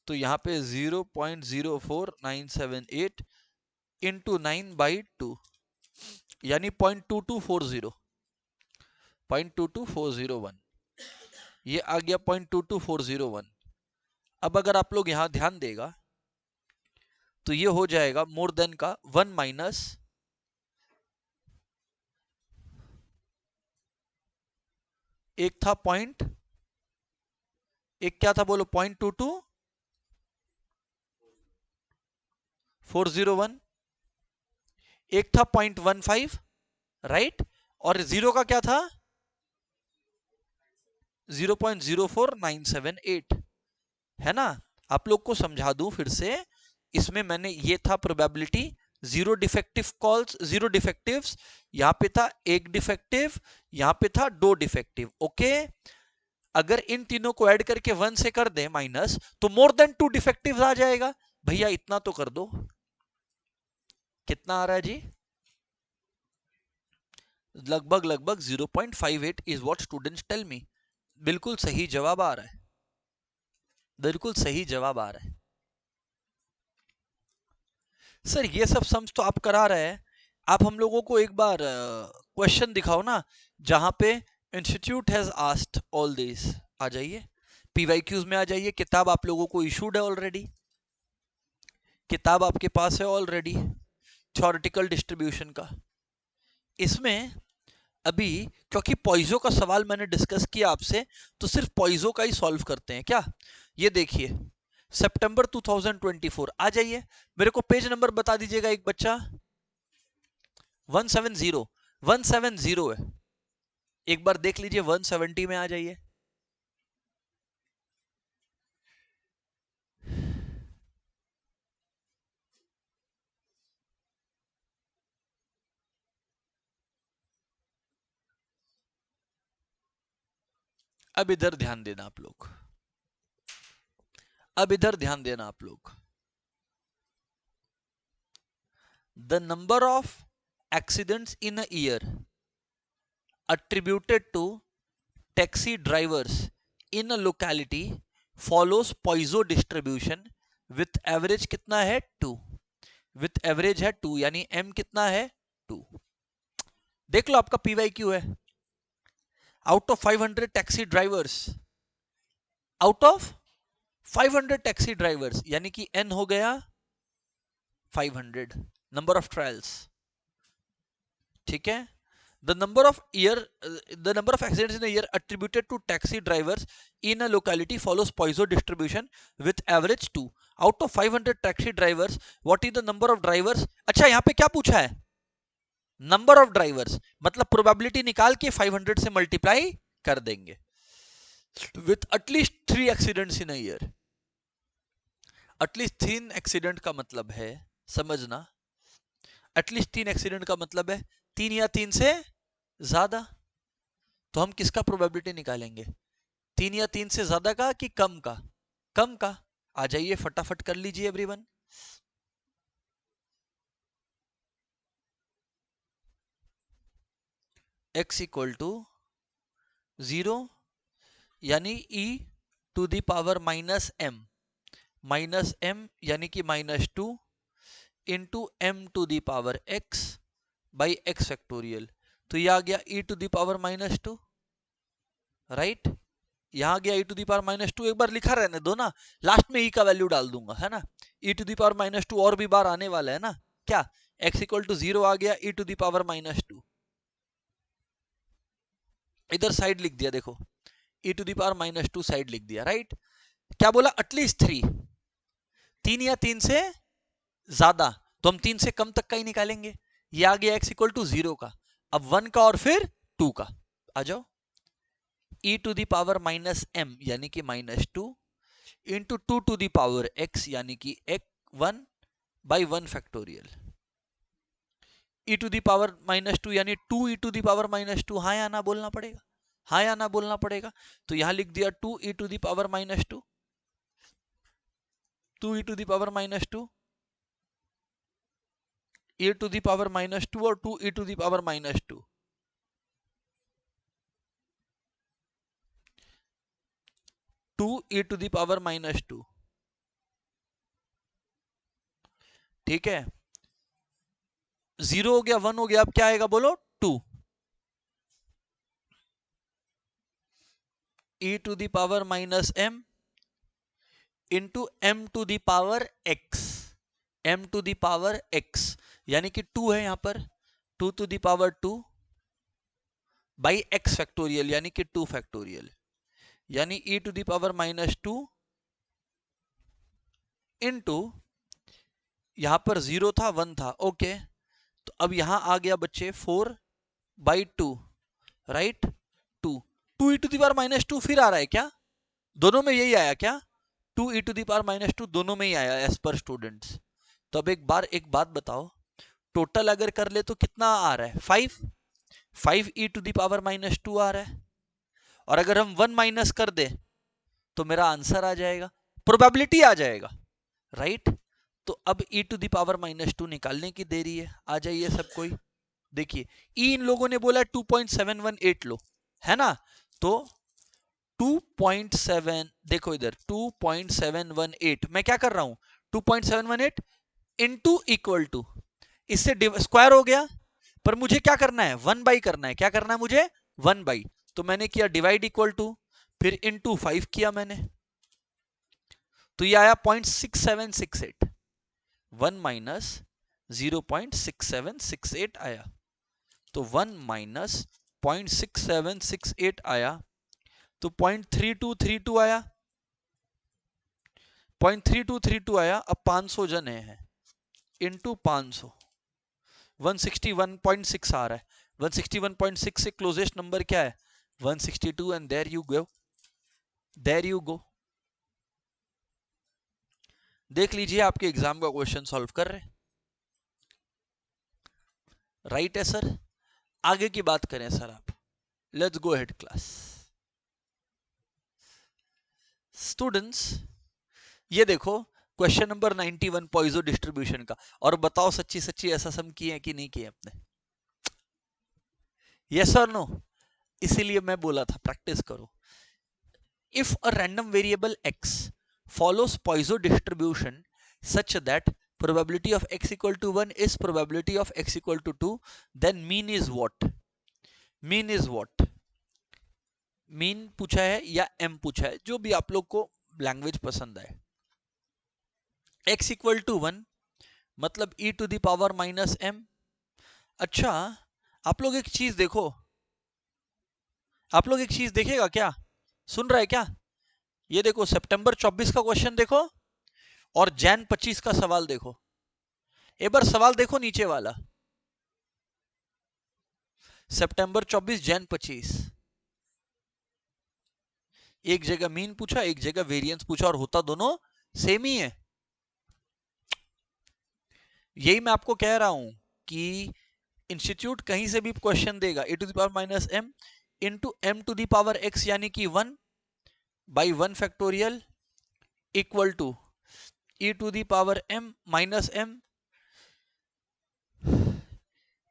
तो यहां पे 0.04978 इंटू 9/2, यानी 0.2240, 0.22401, ये आ गया 0.22401। अब अगर आप लोग यहां ध्यान देगा तो ये हो जाएगा मोर देन का 1 माइनस, एक था पॉइंट, एक क्या था बोलो, 0.22401, एक था 0.15, राइट, और जीरो का क्या था, 0.04978, है ना। आप लोग को समझा दूं फिर से, इसमें मैंने ये था probability, zero defective calls, zero डिफेक्टिव्स, यहां पे था एक डिफेक्टिव, यहां पे था दो डिफेक्टिव, ओके। अगर इन तीनों को ऐड करके 1 से कर दे माइनस, तो मोर देन 2 डिफेक्टिव आ जाएगा। भैया इतना तो कर दो, कितना आ रहा है जी, लगभग लगभग 0.58 is what students tell me. बिल्कुल सही जवाब आ रहा है, बिल्कुल सही जवाब आ रहा है। सर ये सब सम्स तो आप करा रहे हैं, आप हम लोगों को एक बार क्वेश्चन दिखाओ ना, जहां पे institute has asked all this. आ जाइए पीवाईक्यूज में, आ जाइए, किताब आप लोगों को इशूड है ऑलरेडी, किताब आपके पास है ऑलरेडी, थ्योरेटिकल डिस्ट्रीब्यूशन का। इसमें अभी, क्योंकि पॉइजो का सवाल मैंने डिस्कस किया आपसे, तो सिर्फ पॉइजो का ही सॉल्व करते हैं क्या। ये देखिए सितंबर 2024, आ जाइए, मेरे को पेज नंबर बता दीजिएगा एक बच्चा। 170, 170 है, एक बार देख लीजिए, 170 में आ जाइए। अब इधर ध्यान देना आप लोग, अब इधर ध्यान देना आप लोग। The number of accidents in a year attributed to taxi drivers in a locality follows Poisson distribution with average कितना है 2, with average है 2, यानी m कितना है 2। देख लो आपका PYQ है, out of 500 taxi drivers, out of 500 taxi drivers, यानी कि n हो गया 500 नंबर ऑफ ट्रायल्स, ठीक है। The number of accidents in a year attributed to taxi drivers in a locality follows Poisson distribution with average 2. Out of 500 taxi drivers, what is the number of drivers? अच्छा यहाँ पे क्या पूछा है? Number of drivers, मतलब probability निकाल के 500 से multiply कर देंगे। With at least 3 accidents in a year. At least 3 accident का मतलब है, समझना, at least 3 accident का मतलब है 3 या 3 से ज्यादा। तो हम किसका प्रोबेबिलिटी निकालेंगे? 3 या 3 से ज्यादा का कि कम का? कम का। आ जाइए फटाफट कर लीजिए एवरीवन। x इक्वल टू 0 यानी e to the power minus m यानी कि -2 into m to the power x by x factorial. तो ये आ गया e to the power -2, right. यहां गया e टू द पावर -2, एक बार लिखा रहने दो ना, लास्ट में e का वैल्यू डाल दूंगा, है ना। e टू द पावर -2 और भी बार आने वाला है ना, क्या x इक्वल टू 0 आ गया, e टू द पावर -2 इधर साइड लिख दिया, देखो e to the power -2 side लिख दिया, राइट। क्या बोला? एटलीस्ट 3 या 3 से ज्यादा, तो हम 3 से कम तक का ही निकालेंगे। ये आ गया x इक्वल टू 0 का, अब 1 का और फिर 2 का। आ जाओ, e to the power -m यानी कि -2 into 2 to the power x यानी कि 1 by 1 factorial. e to the power -2 यानी 2 e टू द पावर -2, हाँ या ना बोलना पड़ेगा, हाँ या ना बोलना पड़ेगा। तो यहां लिख दिया 2 e to the power -2, 2 e to the power -2, e to the power -2 और 2 e to the power -2, 2 e to the power -2, ठीक है। 0 हो गया, 1 हो गया, अब क्या आएगा बोलो? 2 e to the power -m into m to the power x, m to the power x यानी कि 2 है यहां पर, 2 to the power 2 by x factorial यानी कि 2 फैक्टोरियल, यानी e to the power -2 into यहां पर 0 था 1 था, ओके। तो अब यहां आ गया बच्चे 4 by 2, right. 2 e to the power -2 फिर आ रहा है क्या? दोनों में यही आया क्या? 2 e टू द पावर -2 दोनों में ही आया एज पर स्टूडेंट्स। तो अब एक बात बताओ, टोटल अगर कर ले तो कितना आ रहा है? 5 e टू द पावर -2 आ रहा है, और अगर हम 1 माइनस कर दे तो मेरा आंसर आ जाएगा, प्रोबेबिलिटी आ जाएगा, राइट। तो अब e टू द पावर -2 निकालने की देरी है। आ जाइए सब कोई, देखिए e इन लोगों ने बोला 2.718 लो, है ना। तो 2.7, देखो इधर 2.718, मैं क्या कर रहा हूं? 2.718 इंटू इक्वल टू, इससे स्क्वायर हो गया, पर मुझे क्या करना है? 1 बाई करना है। क्या करना है मुझे? 1 बाई। तो मैंने किया डिवाइड इक्वल टू, फिर इंटू 5 किया मैंने, तो ये आया 0.6768, 1 माइनस 0.6768 आया। तो 1 माइनस 0.6768 आया, तो 0.3232 आया, 0.3232 आया। अब 500 जने हैं, इंटू 500, 161.6 आ रहा है। 161.6 से क्लोजेस्ट नंबर क्या है? 162, and there you go, there you go. देख लीजिए आपके एग्जाम का क्वेश्चन सॉल्व कर रहे, राइट है सर। आगे की बात करें सर आप, let's go head class. Students ये देखो क्वेश्चन नंबर 91 पॉइजो डिस्ट्रीब्यूशन का, और बताओ सच्ची सच्ची ऐसा सम किए कि नहीं किए अपने? यस और नो? इसीलिए मैं बोला था प्रैक्टिस करो. If a random variable x follows Poisson distribution such that probability of x equal to 1 is probability of x equal to 2, then mean is what? Mean is what? Mean पूछा है या m पूछा है, जो भी आप लोग को लैंग्वेज पसंद है. x इक्वल टू 1 मतलब e to the power minus m. अच्छा, आप लोग एक चीज देखो, आप लोग एक चीज देखेगा क्या, सुन रहा है क्या? ये देखो सितंबर 24 का क्वेश्चन देखो और जैन 25 का सवाल देखो. एक बार सवाल देखो नीचे वाला, सितंबर 24 जैन 25. एक जगह मीन पूछा, एक जगह वेरिएंस पूछा, और होता दोनों सेम ही है. यही मैं आपको कह रहा हूं कि इंस्टीट्यूट कहीं से भी क्वेश्चन देगा a to the power minus m into m to the power x यानी कि 1 by 1 factorial equal to e to the power m minus m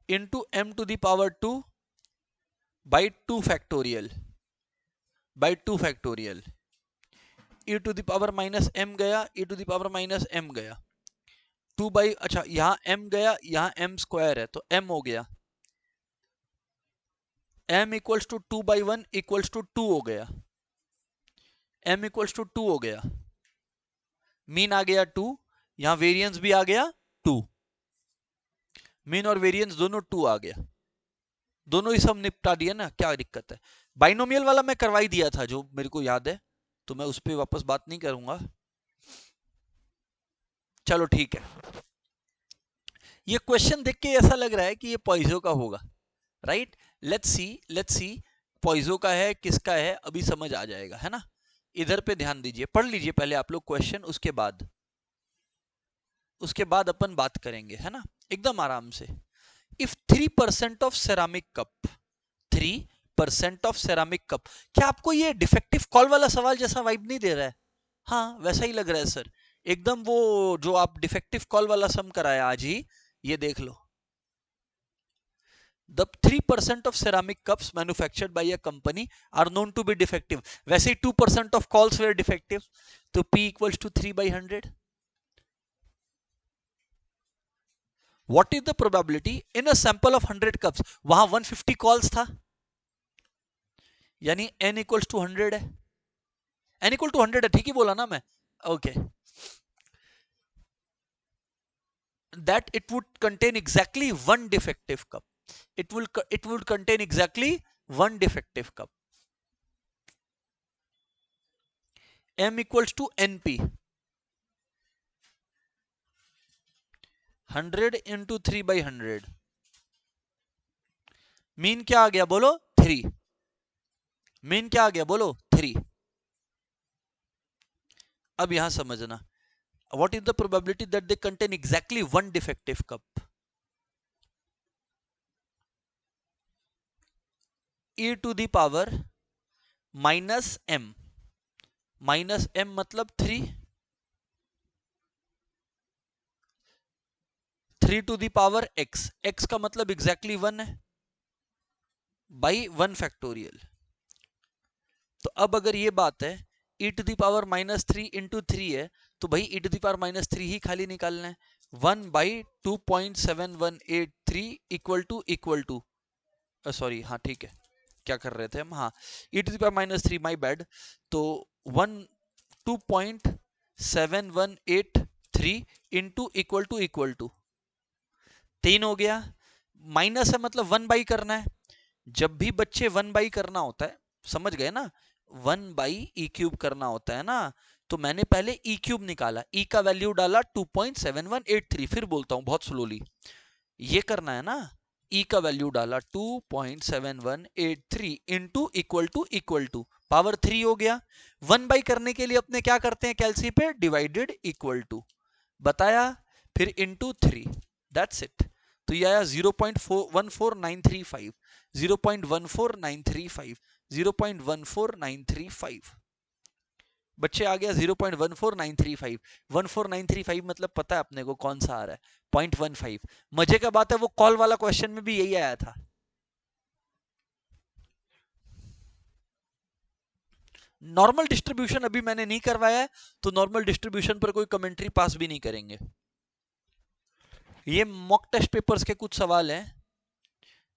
into m to the power 2 by 2 factorial e to the power minus m गया, e to the power minus m गया, 2 by, अच्छा यहां m गया, यहां m square है तो m हो गया, m equals to 2 by 1 equals to 2 हो गया, m इक्वल्स टू 2 हो गया, मीन आ गया 2, यहां वेरिएंस भी आ गया 2, मीन और वेरिएंस दोनों 2 आ गया, दोनों ही सब निपटा दिया ना, क्या दिक्कत है? बाइनोमियल वाला मैं करवा ही दिया था जो मेरे को याद है, तो मैं उस पर वापस बात नहीं करूंगा. चलो ठीक है, ये क्वेश्चन देख के ऐसा लग रहा है कि ये पॉइजो का होगा, राइट? लेट्स सी पॉइजो का है किसका है, अभी समझ आ जाएगा, है ना? इधर पे ध्यान दीजिए, पढ़ लीजिए पहले आप लोग क्वेश्चन, उसके बाद अपन बात करेंगे, है ना, एकदम आराम से. If 3% of ceramic cup, 3% of ceramic cup, क्या आपको ये डिफेक्टिव कॉल वाला सवाल जैसा वाइब नहीं दे रहा है? हाँ वैसा ही लग रहा है सर, एकदम वो जो आप डिफेक्टिव कॉल वाला सम कराया आज ही, ये देख लो. The 3% of ceramic cups manufactured by a company are known to be defective. वैसे ही 2% of calls were defective, तो P equals to 3 by 100. What is the probability in a sample of 100 cups? वहां 150 calls था, यानी n equals to 100 है, n equal to 100 है, ठीक ही बोला ना मैं? Okay. That it would contain exactly one defective cup. It would contain exactly one defective cup. M equals to NP. 100 into 3 by 100. Mean क्या आ गया बोलो? 3. मीन क्या आ गया बोलो? 3. अब यहां समझना, what is the probability that they contain exactly one defective cup? E to the power minus m मतलब 3, 3 to the power x, x का मतलब exactly 1 है, बाई 1 फैक्टोरियल. तो अब अगर ये बात है e to the power minus 3 into 3 है, तो भाई e to the power minus 3 ही खाली निकालना है. 1 बाई 2.7183 इक्वल टू सॉरी, हाँ ठीक है, क्या कर रहे थे हम, हाँ e to the power minus 3, my bad. तो 2.7183 इंटू इक्वल टू 3 हो गया. माइनस है मतलब 1 बाई करना है, जब भी बच्चे 1 बाई करना होता है, समझ गए ना, 1 बाई ई क्यूब करना होता है ना, तो मैंने पहले ई क्यूब निकाला, ई का वैल्यू डाला 2.7183, फिर बोलता हूं बहुत स्लोली, ये करना है ना, ई का वैल्यू डाला 2.7183 इंटू इक्वल टू पावर 3 हो गया. 1 बाई करने के लिए अपने क्या करते हैं कैलसी पे, डिवाइडेड इक्वल टू, बताया, फिर इंटू 3, दैट्स इट. तो ये आया 0.14935, 0.14935, 0.14935. बच्चे आ गया 0.14935. 14935 मतलब पता है अपने को कौन सा आ रहा है, 0.15. मजे का बात है वो कॉल वाला क्वेश्चन में भी यही आया था. नॉर्मल डिस्ट्रीब्यूशन अभी मैंने नहीं करवाया है, तो नॉर्मल डिस्ट्रीब्यूशन पर कोई कमेंट्री पास भी नहीं करेंगे। ये मॉक टेस्ट पेपर्स के कुछ सवाल हैं,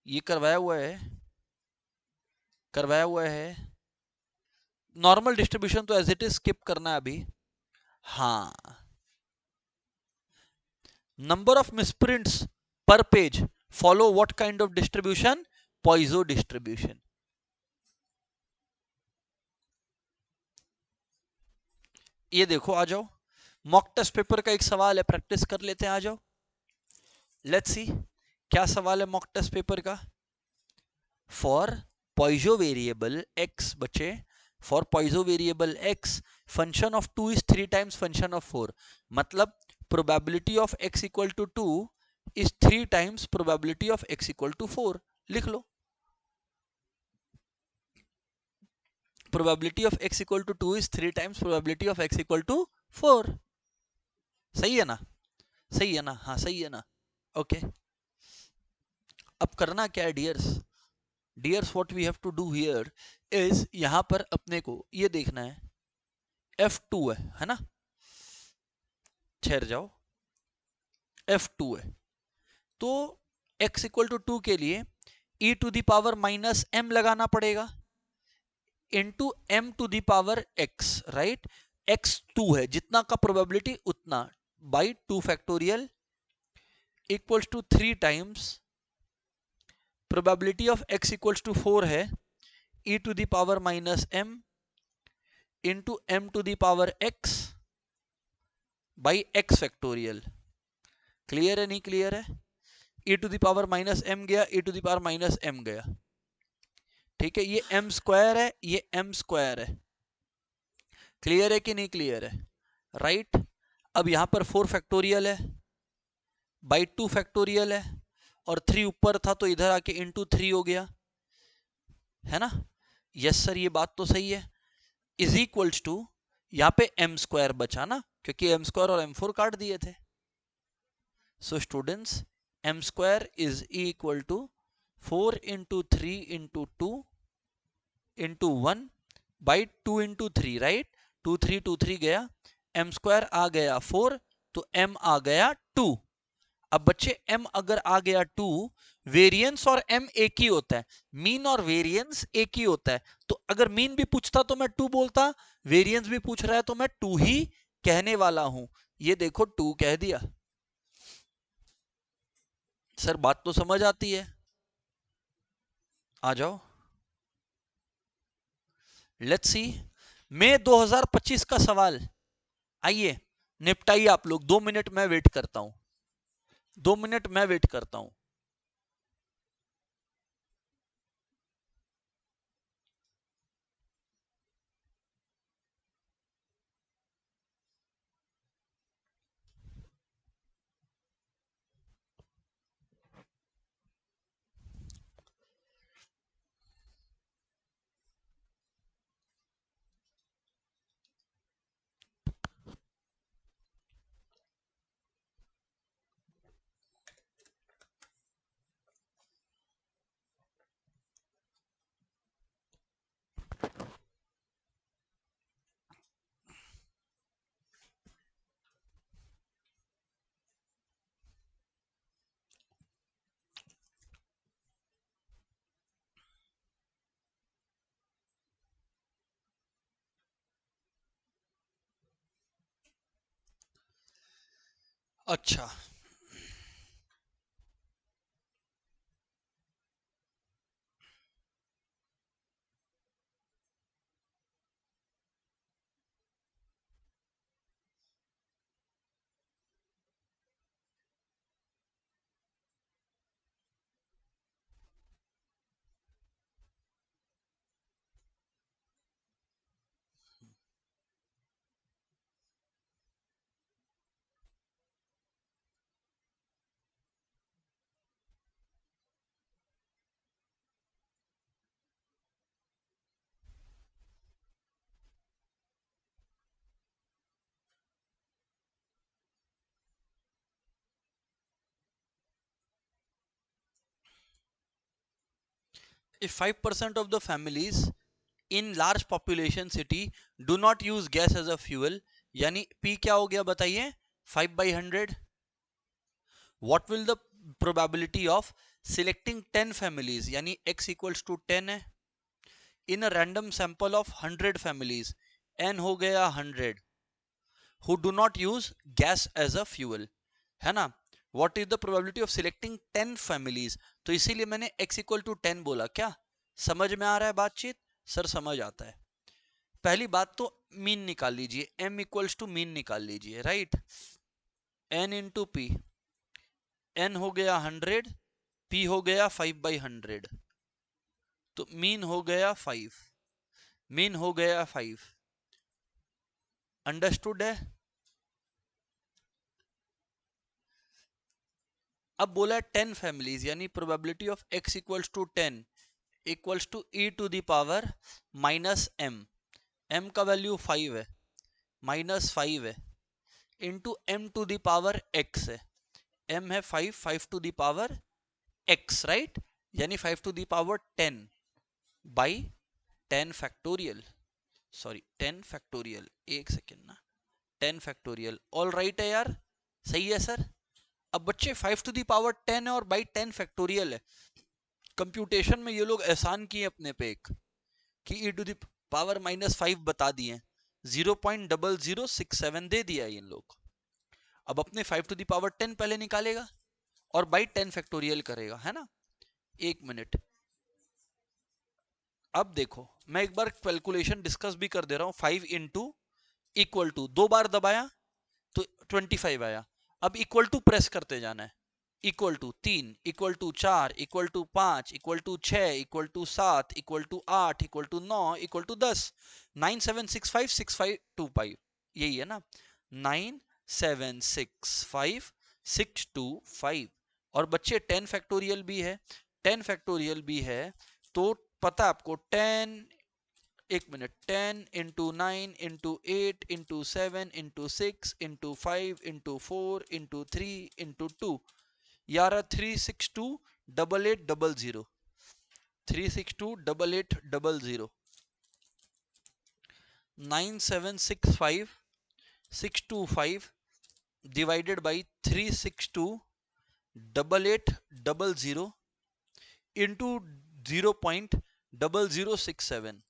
ये करवाया हुआ है। नॉर्मल डिस्ट्रीब्यूशन तो एज इट इज स्किप करना है अभी। हाँ, number of misprints per page follow what kind of distribution? Poisson distribution. ये देखो, आ जाओ, मॉक टेस्ट पेपर का एक सवाल है, प्रैक्टिस कर लेते हैं, आ जाओ। लेट्स सी क्या सवाल है मॉक टेस्ट पेपर का। फॉर पॉइजो वेरिएबल x, बच्चे, for Poisson variable x function of 2 is 3 times function of 4। मतलब probability of x equal to 2 is 3 times probability of x equal to 4। लिख लो, probability of x equal to 2 is 3 times probability of x equal to 4। सही है ना? सही है ना? हाँ सही है ना? ओके, अब करना क्या है dears? Dears what we have to do here is, यहां पर अपने को ये देखना है, F2 है ना? ठहर जाओ, F2 है, तो x इक्वल टू 2 के लिए e to the power minus m लगाना पड़ेगा into m to the power x, right? x 2 है, जितना का प्रोबेबिलिटी उतना, by 2 factorial equals to 3 times probability of x equals to 4 है, e to the power minus m into m to the power x by x factorial. Clear है नहीं clear है? e to the power minus m गया, e to the power minus m गया, ठीक है? ये m square है, ये m स्क्वायर है। क्लियर है कि नहीं क्लियर है? राइट, अब यहां पर 4 फैक्टोरियल है बाई 2 फैक्टोरियल है, और 3 ऊपर था तो इधर आके इंटू 3 हो गया, है ना? यस सर, ये बात तो सही है। इज इक्वल्स टू, यहां पे m स्क्वायर बचा ना, क्योंकि m स्क्वायर और m4 काट दिए थे। So students, m square is equal to 4 into 3 into 2 into 1 by 2 into 3, right? 2 3 गया, m स्क्वायर आ गया 4, तो m आ गया 2। अब बच्चे m अगर आ गया 2, वेरिएंस और m एक ही होता है, मीन और वेरिएंस एक ही होता है, तो अगर मीन भी पूछता तो मैं 2 बोलता, वेरिएंस भी पूछ रहा है तो मैं 2 ही कहने वाला हूं। ये देखो 2 कह दिया। सर बात तो समझ आती है? आ जाओ, लेट्स सी, मई 2025 का सवाल। आइए निपटाइए आप लोग, 2 मिनट मैं वेट करता हूं, 2 मिनट मैं वेट करता हूं। अच्छा, if 5% of the families in large population city do not use gas as a fuel, यानी P क्या हो गया बताइए 5/100. What will the probability of selecting 10 families, यानी x इक्वल्स टू 10 है, in a random sample of 100 families, n हो गया 100, who do not use gas as a fuel, है ना. what is the probability of selecting 10 families, तो इसीलिए मैंने x equal to 10 बोला. क्या समझ में आ रहा है बातचीत? सर समझ आता है. पहली बात तो मीन निकाल लीजिए, m इक्वल्स टू मीन निकाल लीजिए, right. n into P, n हो गया 100, p हो गया 5/100, तो मीन हो गया 5, मीन हो गया 5. अंडरस्टूड है? अब बोला 10 फैमिलीज, यानी probability of x equals to 10 equals to e to the power minus m. m का वैल्यू 5 है, माइनस 5 है, into m to the power x है. m है 5, 5 to the power x, right, यानी 5 to the power 10 by 10 factorial. Sorry 10 factorial, एक second ना, 10 factorial. All right है यार, सही है सर. अब बच्चे 5 टू दी पावर 10 है और बाई 10 फैक्टोरियल है. कंप्यूटेशन में ये लोग एहसान किए अपने पे एक कि e to the power minus 5 बता दिए, 0.0067 दे दिया इन लोग. अब अपने 5 टू दी पावर 10 पहले निकालेगा और बाई 10 फैक्टोरियल करेगा, है ना. एक मिनट, अब देखो मैं एक बार कैलकुलेशन डिस्कस भी कर दे रहा हूं. 5 इंटू इक्वल टू, 2 बार दबाया तो 25 आया. अब इक्वल टू प्रेस करते जाना है. Equal to 3, equal to 4, equal to 5, equal to 6, equal to 7, equal to 8, equal to 9, equal to 10. 97656525, यही है ना, 976565. और बच्चे 10 फैक्टोरियल भी है, 10 फैक्टोरियल भी है, तो पता आपको 10, एक minute, 10 into 9 into 8 into 7 into 6 into 5 into 4 into 3 into 2, यार 3628800, 3628800, 9765625 डिवाइडेड बाई 3628800 इंटू 0.0067.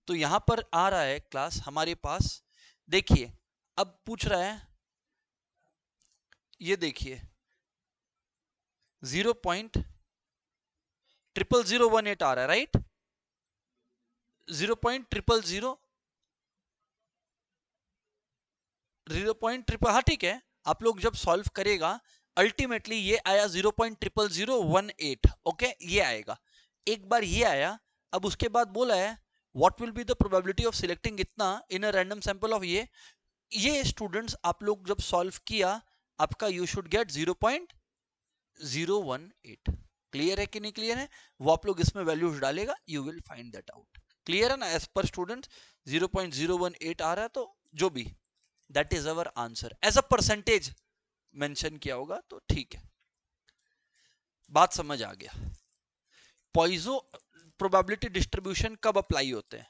तो यहां पर आ रहा है क्लास हमारे पास, देखिए अब पूछ रहा है, ये देखिए 0.00018 आ रहा है, राइट. 0.000, हाँ ठीक है. आप लोग जब सॉल्व करेगा अल्टीमेटली ये आया 0.00018, ओके, ये आएगा. एक बार ये आया. अब उसके बाद बोला है what will be the probability of selecting इतना इन अ रैंडम सैंपल ऑफ ये स्टूडेंट्स आप लोग जब सॉल्व किया आपका यू शुड गेट 0.018. क्लियर है कि नहीं क्लियर है? वो आप लोग इसमें वैल्यूज डालेगा, you will find that out. Clear है ना? एज पर स्टूडेंट 0.018 आ रहा है, तो जो भी that is our answer. As a percentage mention किया होगा तो ठीक है. बात समझ आ गया. पॉइजो प्रोबेबिलिटी डिस्ट्रीब्यूशन कब अप्लाई होते हैं?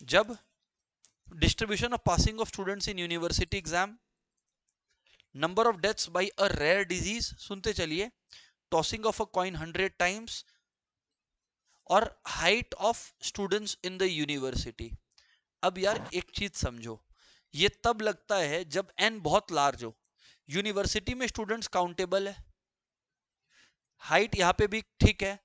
जब distribution of passing of students in university exam, number of deaths by a rare disease, सुनते चलिए, tossing of a coin 100 times, और height of students in the university. अब यार एक चीज समझो, ये तब लगता है जब n बहुत लार्ज हो. यूनिवर्सिटी में स्टूडेंट्स काउंटेबल है, हाइट यहां पे भी ठीक है,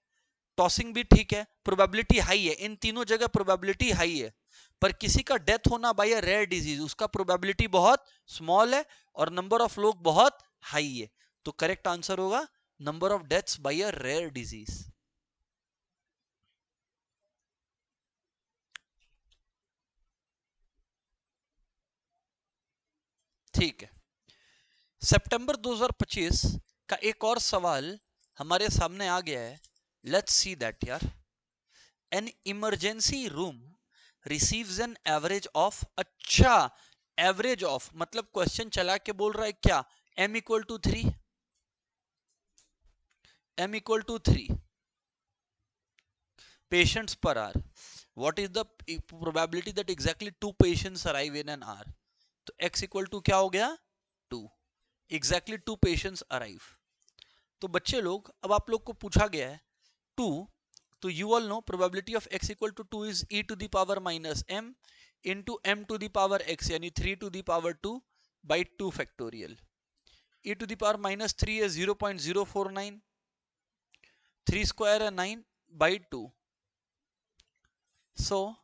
टॉसिंग भी ठीक है, प्रोबेबिलिटी हाई है, इन तीनों जगह प्रोबेबिलिटी हाई है. पर किसी का डेथ होना बाय अ रेयर डिजीज, उसका प्रोबेबिलिटी बहुत स्मॉल है और नंबर ऑफ लोग बहुत हाई है. तो करेक्ट आंसर होगा number of deaths by a rare disease. ठीक है. सितंबर 2025 का एक और सवाल हमारे सामने आ गया है. लेट्स सी दैट यार. An emergency room receives an average of, अच्छा एवरेज ऑफ मतलब क्वेश्चन चला के बोल रहा है क्या, m equal to 3, m equal to 3. patients per hour. What is the probability that exactly 2 patients arrive in an hour? तो x equal to क्या हो गया 2. Exactly 2 patients arrive. तो बच्चे लोग अब आप लोग को पूछा गया है 2, तो you all know probability of x equal to 2 is e to the power minus m into m to the power x, यानी 3 to the power 2 by 2 factorial. e to the power minus 3 is 0.049, 3 square है 9 by 2. So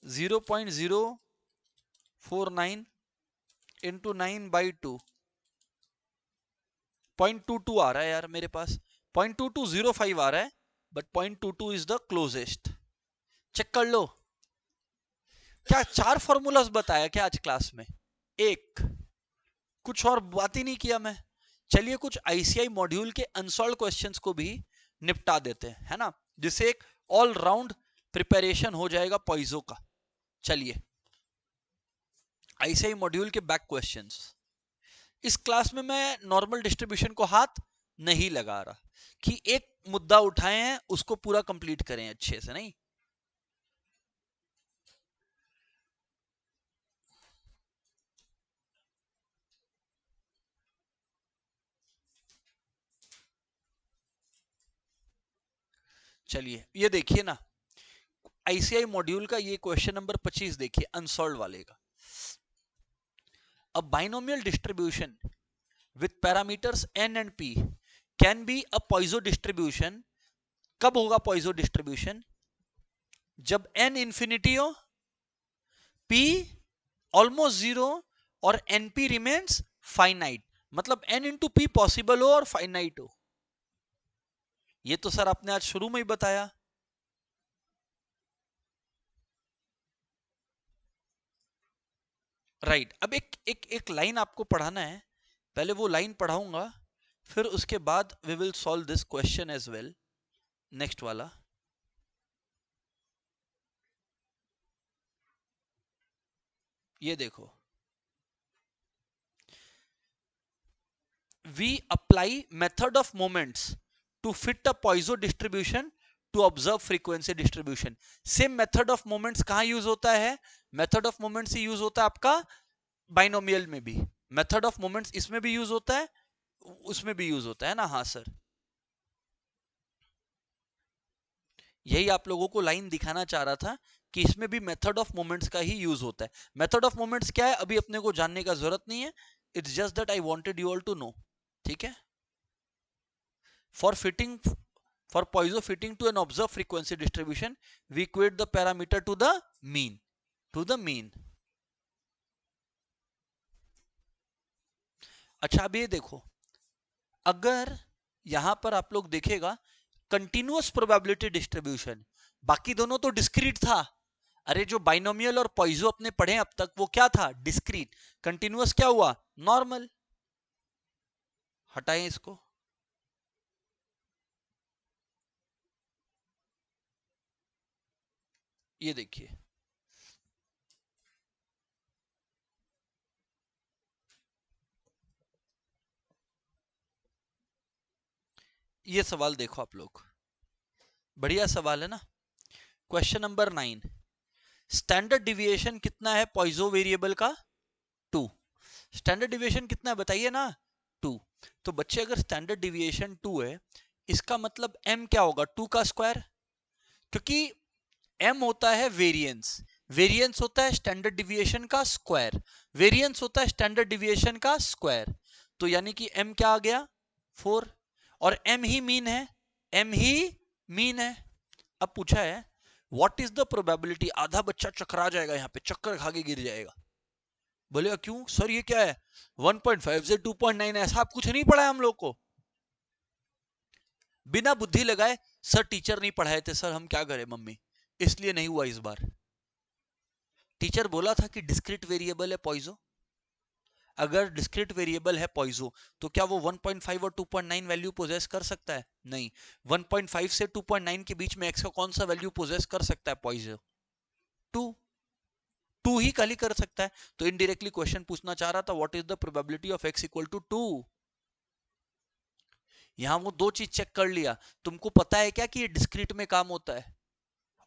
0.049 into 9 by 2, 0.22 आ रहा है यार मेरे पास, 0.2205 आ रहा है, but 0.22 is the closest. Check कर लो. क्या 4 फॉर्मूलाज बताया क्या आज क्लास में? एक, कुछ और बात ही नहीं किया मैं. चलिए कुछ आईसीआई मॉड्यूल के अनसॉल्व क्वेश्चंस को भी निपटा देते हैं, है ना, जिससे एक ऑल राउंड प्रिपरेशन हो जाएगा पॉइजो का. चलिए आईसीआई मॉड्यूल के बैक क्वेश्चंस. इस क्लास में मैं नॉर्मल डिस्ट्रीब्यूशन को हाथ नहीं लगा रहा कि एक मुद्दा उठाए हैं उसको पूरा कंप्लीट करें अच्छे से, नहीं. चलिए ये देखिए ना, आईसीआई मॉड्यूल का ये क्वेश्चन नंबर 25 देखिए, अनसॉल्व वाले का. A binomial distribution with parameters n and p can be a Poisson distribution. कब होगा पॉइजो डिस्ट्रीब्यूशन? जब n इंफिनिटी हो, p ऑलमोस्ट जीरो और np रिमेन्स फाइनाइट. मतलब n इंटू पी पॉसिबल हो और फाइनाइट हो. ये तो सर आपने आज शुरू में ही बताया. राइट. अब एक एक एक लाइन आपको पढ़ाना है. पहले वो लाइन पढ़ाऊंगा, फिर उसके बाद we will solve this question as well. Next वाला, ये देखो. We apply method of moments to fit a Poisson distribution to observe frequency distribution. Same method of moments कहां यूज होता है? Method of moments he use होता है आपका binomial में भी. Method of moments इसमें भी यूज होता है, उसमें भी यूज होता है ना. हाँ सर, यही आप लोगों को लाइन दिखाना चाह रहा था कि इसमें भी मेथड ऑफ मोमेंट्स का ही यूज होता है. मेथड ऑफ मोमेंट्स क्या है अभी अपने को जानने का जरूरत नहीं है. It's just that I wanted you all to know. ठीक है. For fitting, for Poisson fitting to an observed frequency distribution, we equate the parameter to the mean. To the mean. अच्छा अब ये देखो, अगर यहां पर आप लोग देखेगा कंटिन्यूअस प्रोबेबिलिटी डिस्ट्रीब्यूशन, बाकी दोनों तो डिस्क्रीट था. अरे जो बाइनोमियल और पॉइजो अपने पढ़े अब तक वो क्या था? डिस्क्रीट. कंटिन्यूअस क्या हुआ? नॉर्मल. हटाएं इसको. ये देखिए, ये सवाल देखो आप लोग, बढ़िया सवाल है ना. क्वेश्चन नंबर 9, स्टैंडर्ड डिविएशन कितना है पॉइजो वेरिएबल का? 2. स्टैंडर्ड डिविएशन कितना है बताइए ना? 2. तो बच्चे अगर स्टैंडर्ड डिविएशन 2 है, इसका मतलब m क्या होगा? 2 का स्क्वायर. क्योंकि m होता है वेरिएंस, वेरिएंस होता है स्टैंडर्ड डिविएशन का स्क्वायर, वेरिएंस होता है स्टैंडर्ड डिविएशन का स्क्वायर. तो यानी कि m क्या आ गया? 4. और m ही मीन है, m ही मीन है. अब पूछा है व्हाट इज द प्रोबेबिलिटी. आधा बच्चा चकरा जाएगा यहां पे, चक्कर खा के गिर जाएगा. बोलेगा क्यों सर ये क्या है? 1.5 से 2.9, ऐसा आप कुछ नहीं पढ़ा है हम लोग को? बिना बुद्धि लगाए सर टीचर नहीं पढ़ाए थे सर, हम क्या करें मम्मी, इसलिए नहीं हुआ इस बार. टीचर बोला था कि डिस्क्रीट वेरिएबल है पॉइजो. अगर डिस्क्रीट वेरिएबल है पॉइजो तो क्या वो 1.5 और 2.9 वैल्यू पोजेस कर सकता है? नहीं. 1.5 से 2.9 के बीच में एक्स का कौन सा वैल्यू पोजेस कर सकता है पॉइजो? 2. 2 ही खाली कर सकता है. तो इनडायरेक्टली क्वेश्चन पूछना चाह रहा था what is the probability of x equal to 2. यहां वो दो चीज चेक कर लिया. तुमको पता है क्या कि ये डिस्क्रीट में काम होता है?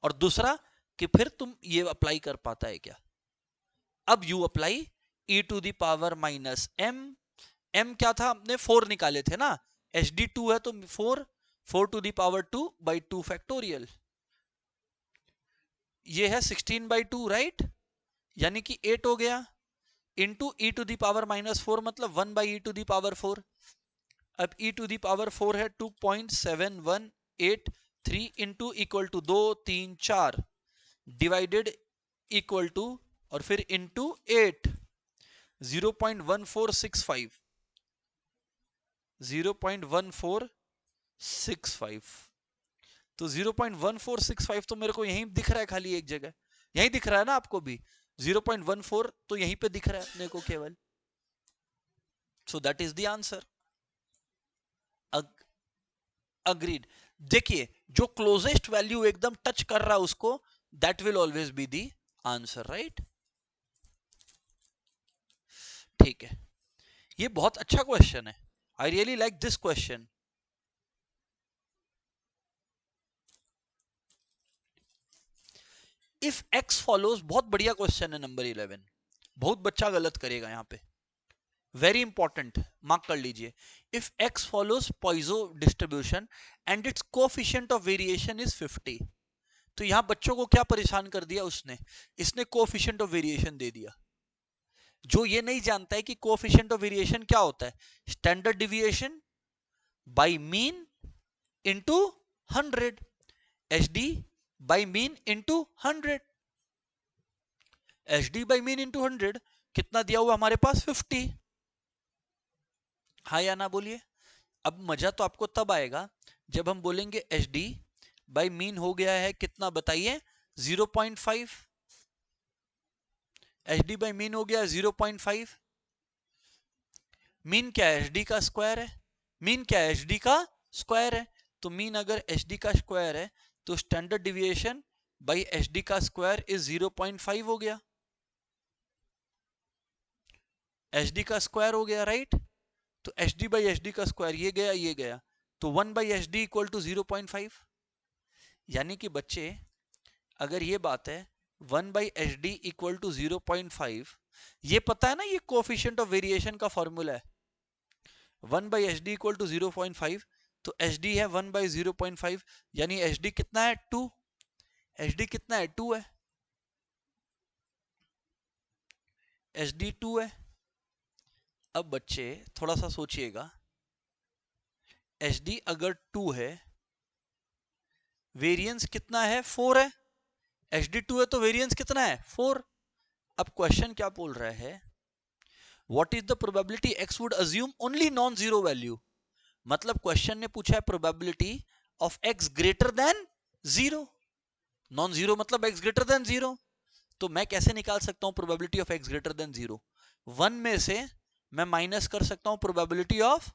और दूसरा कि फिर तुम ये अप्लाई कर पाता है क्या। अब you apply e to the power minus m, m क्या था, हमने 4 निकाले थे ना, hd 2 है तो 4 to the power 2 by 2 factorial, ये है 16 बाई 2 राइट, यानी कि 8 हो गया, into e to the power minus 4 मतलब 1 by e to the power 4। अब e टू दी पावर 4 है 2.7183 into equal to 2 3 4 divided equal to और फिर इंटू 8, 0.1465, 0.1465, तो 0.1465 तो मेरे को यहीं दिख रहा है खाली एक जगह, यहीं दिख रहा है ना आपको भी, 0.14 तो यहीं पे दिख रहा है अपने को केवल, so that is the answer. Agreed. देखिए जो क्लोजेस्ट वैल्यू एकदम टच कर रहा है उसको, that will always be the answer, right. ठीक है, ये बहुत अच्छा क्वेश्चन है, I really like this question. If X follows, बहुत बढ़िया क्वेश्चन है नंबर 11, बहुत बच्चा गलत करेगा यहां पे, वेरी इंपॉर्टेंट, मार्क कर लीजिए। If X follows Poisson distribution and its coefficient of variation is 50, तो यहां बच्चों को क्या परेशान कर दिया उसने, इसने कोएफिशिएंट ऑफ वेरिएशन दे दिया। जो ये नहीं जानता है कि कोएफिशिएंट ऑफ वेरिएशन क्या होता है, standard deviation by mean into 100, HD by mean into 100, HD by mean into 100 कितना दिया हुआ हमारे पास 50, हाँ या ना बोलिए। अब मजा तो आपको तब आएगा जब हम बोलेंगे एच डी बाई मीन हो गया है कितना बताइए 0.5, एच डी बाई मीन हो गया 0.5, मीन क्या है, एच डी का स्क्वायर है, मीन क्या है, एच डी का स्क्वायर है, तो मीन अगर एच डी का स्क्वायर है तो standard deviation by H D का स्क्वायर इज 0.5 हो गया, एच डी का स्क्वायर हो गया राइट, तो H D by H D का स्क्वायर ये गया, तो 1 by H D equal to 0.5, यानी कि बच्चे अगर ये बात है 1 by H D equal to 0.5, ये पता है ना ये कोएफिशिएंट ऑफ वेरिएशन का फॉर्मूला है, 1 by H D equal to 0.5, तो एच डी है 1 बाई 0.5, यानी एच डी कितना है 2, एच डी कितना है 2 है, एच डी 2 है। अब बच्चे थोड़ा सा सोचिएगा, एच डी अगर 2 है, वेरिएंस कितना है 4 है, एच डी 2 है तो वेरिएंस कितना है 4। अब क्वेश्चन क्या बोल रहा है, what is the probability X would assume only non zero value, मतलब क्वेश्चन ने पूछा है probability of X greater than zero, non zero मतलब एक्स ग्रेटर देन जीरो, तो मैं कैसे निकाल सकता हूं probability of X greater than zero, 1 में से मैं माइनस कर सकता हूं probability of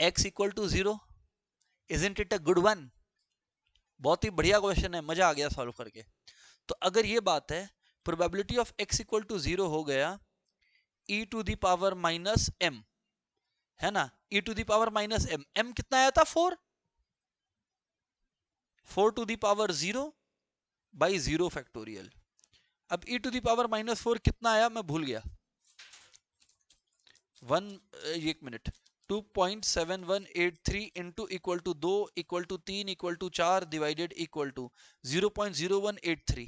x equal to zero, isn't it a good one, बहुत ही बढ़िया क्वेश्चन है, मजा आ गया सॉल्व करके। तो अगर ये बात है probability of x equal to zero हो गया e to the power minus m, है ना, e to the power minus m, m कितना आया था 4, 4 to the power 0 by 0 factorial. अब e to the power minus 4 कितना आया मैं भूल गया, एक minute, 2.7183 into equal to 2 equal to 3 equal to 4 divided equal to 0.0183,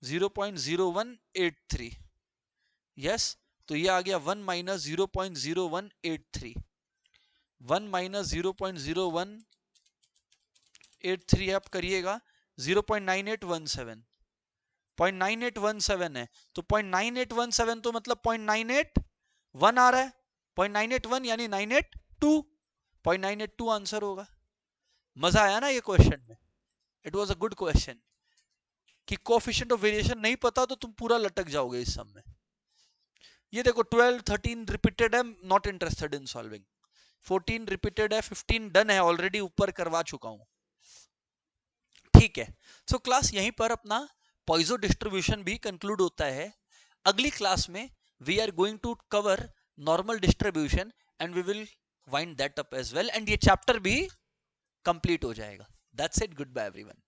0.0183, yes, तो ये आ गया 1 माइनस 0.0183, 1 माइनस 0.0183 आप करिएगा 0.9817, 0.9817 है, तो 0.9817 तो मतलब 0.981 आ रहा है, 0.981 यानी 982, 0.982 आंसर होगा। मजा आया ना ये क्वेश्चन में, it was a good question, कि कोएफिशिएंट ऑफ वेरिएशन नहीं पता तो तुम पूरा लटक जाओगे इस सम में। ये देखो 12 13 रिपीटेड है, not interested in solving, 14 repeated है, 15 डन है ऑलरेडी, ऊपर करवा चुका हूं, ठीक है। सो क्लास यहीं पर अपना पॉइजो डिस्ट्रीब्यूशन भी कंक्लूड होता है। अगली क्लास में we are going to cover normal distribution and we will wind that up as well, and ये चैप्टर भी कंप्लीट हो जाएगा। That's it, goodbye everyone.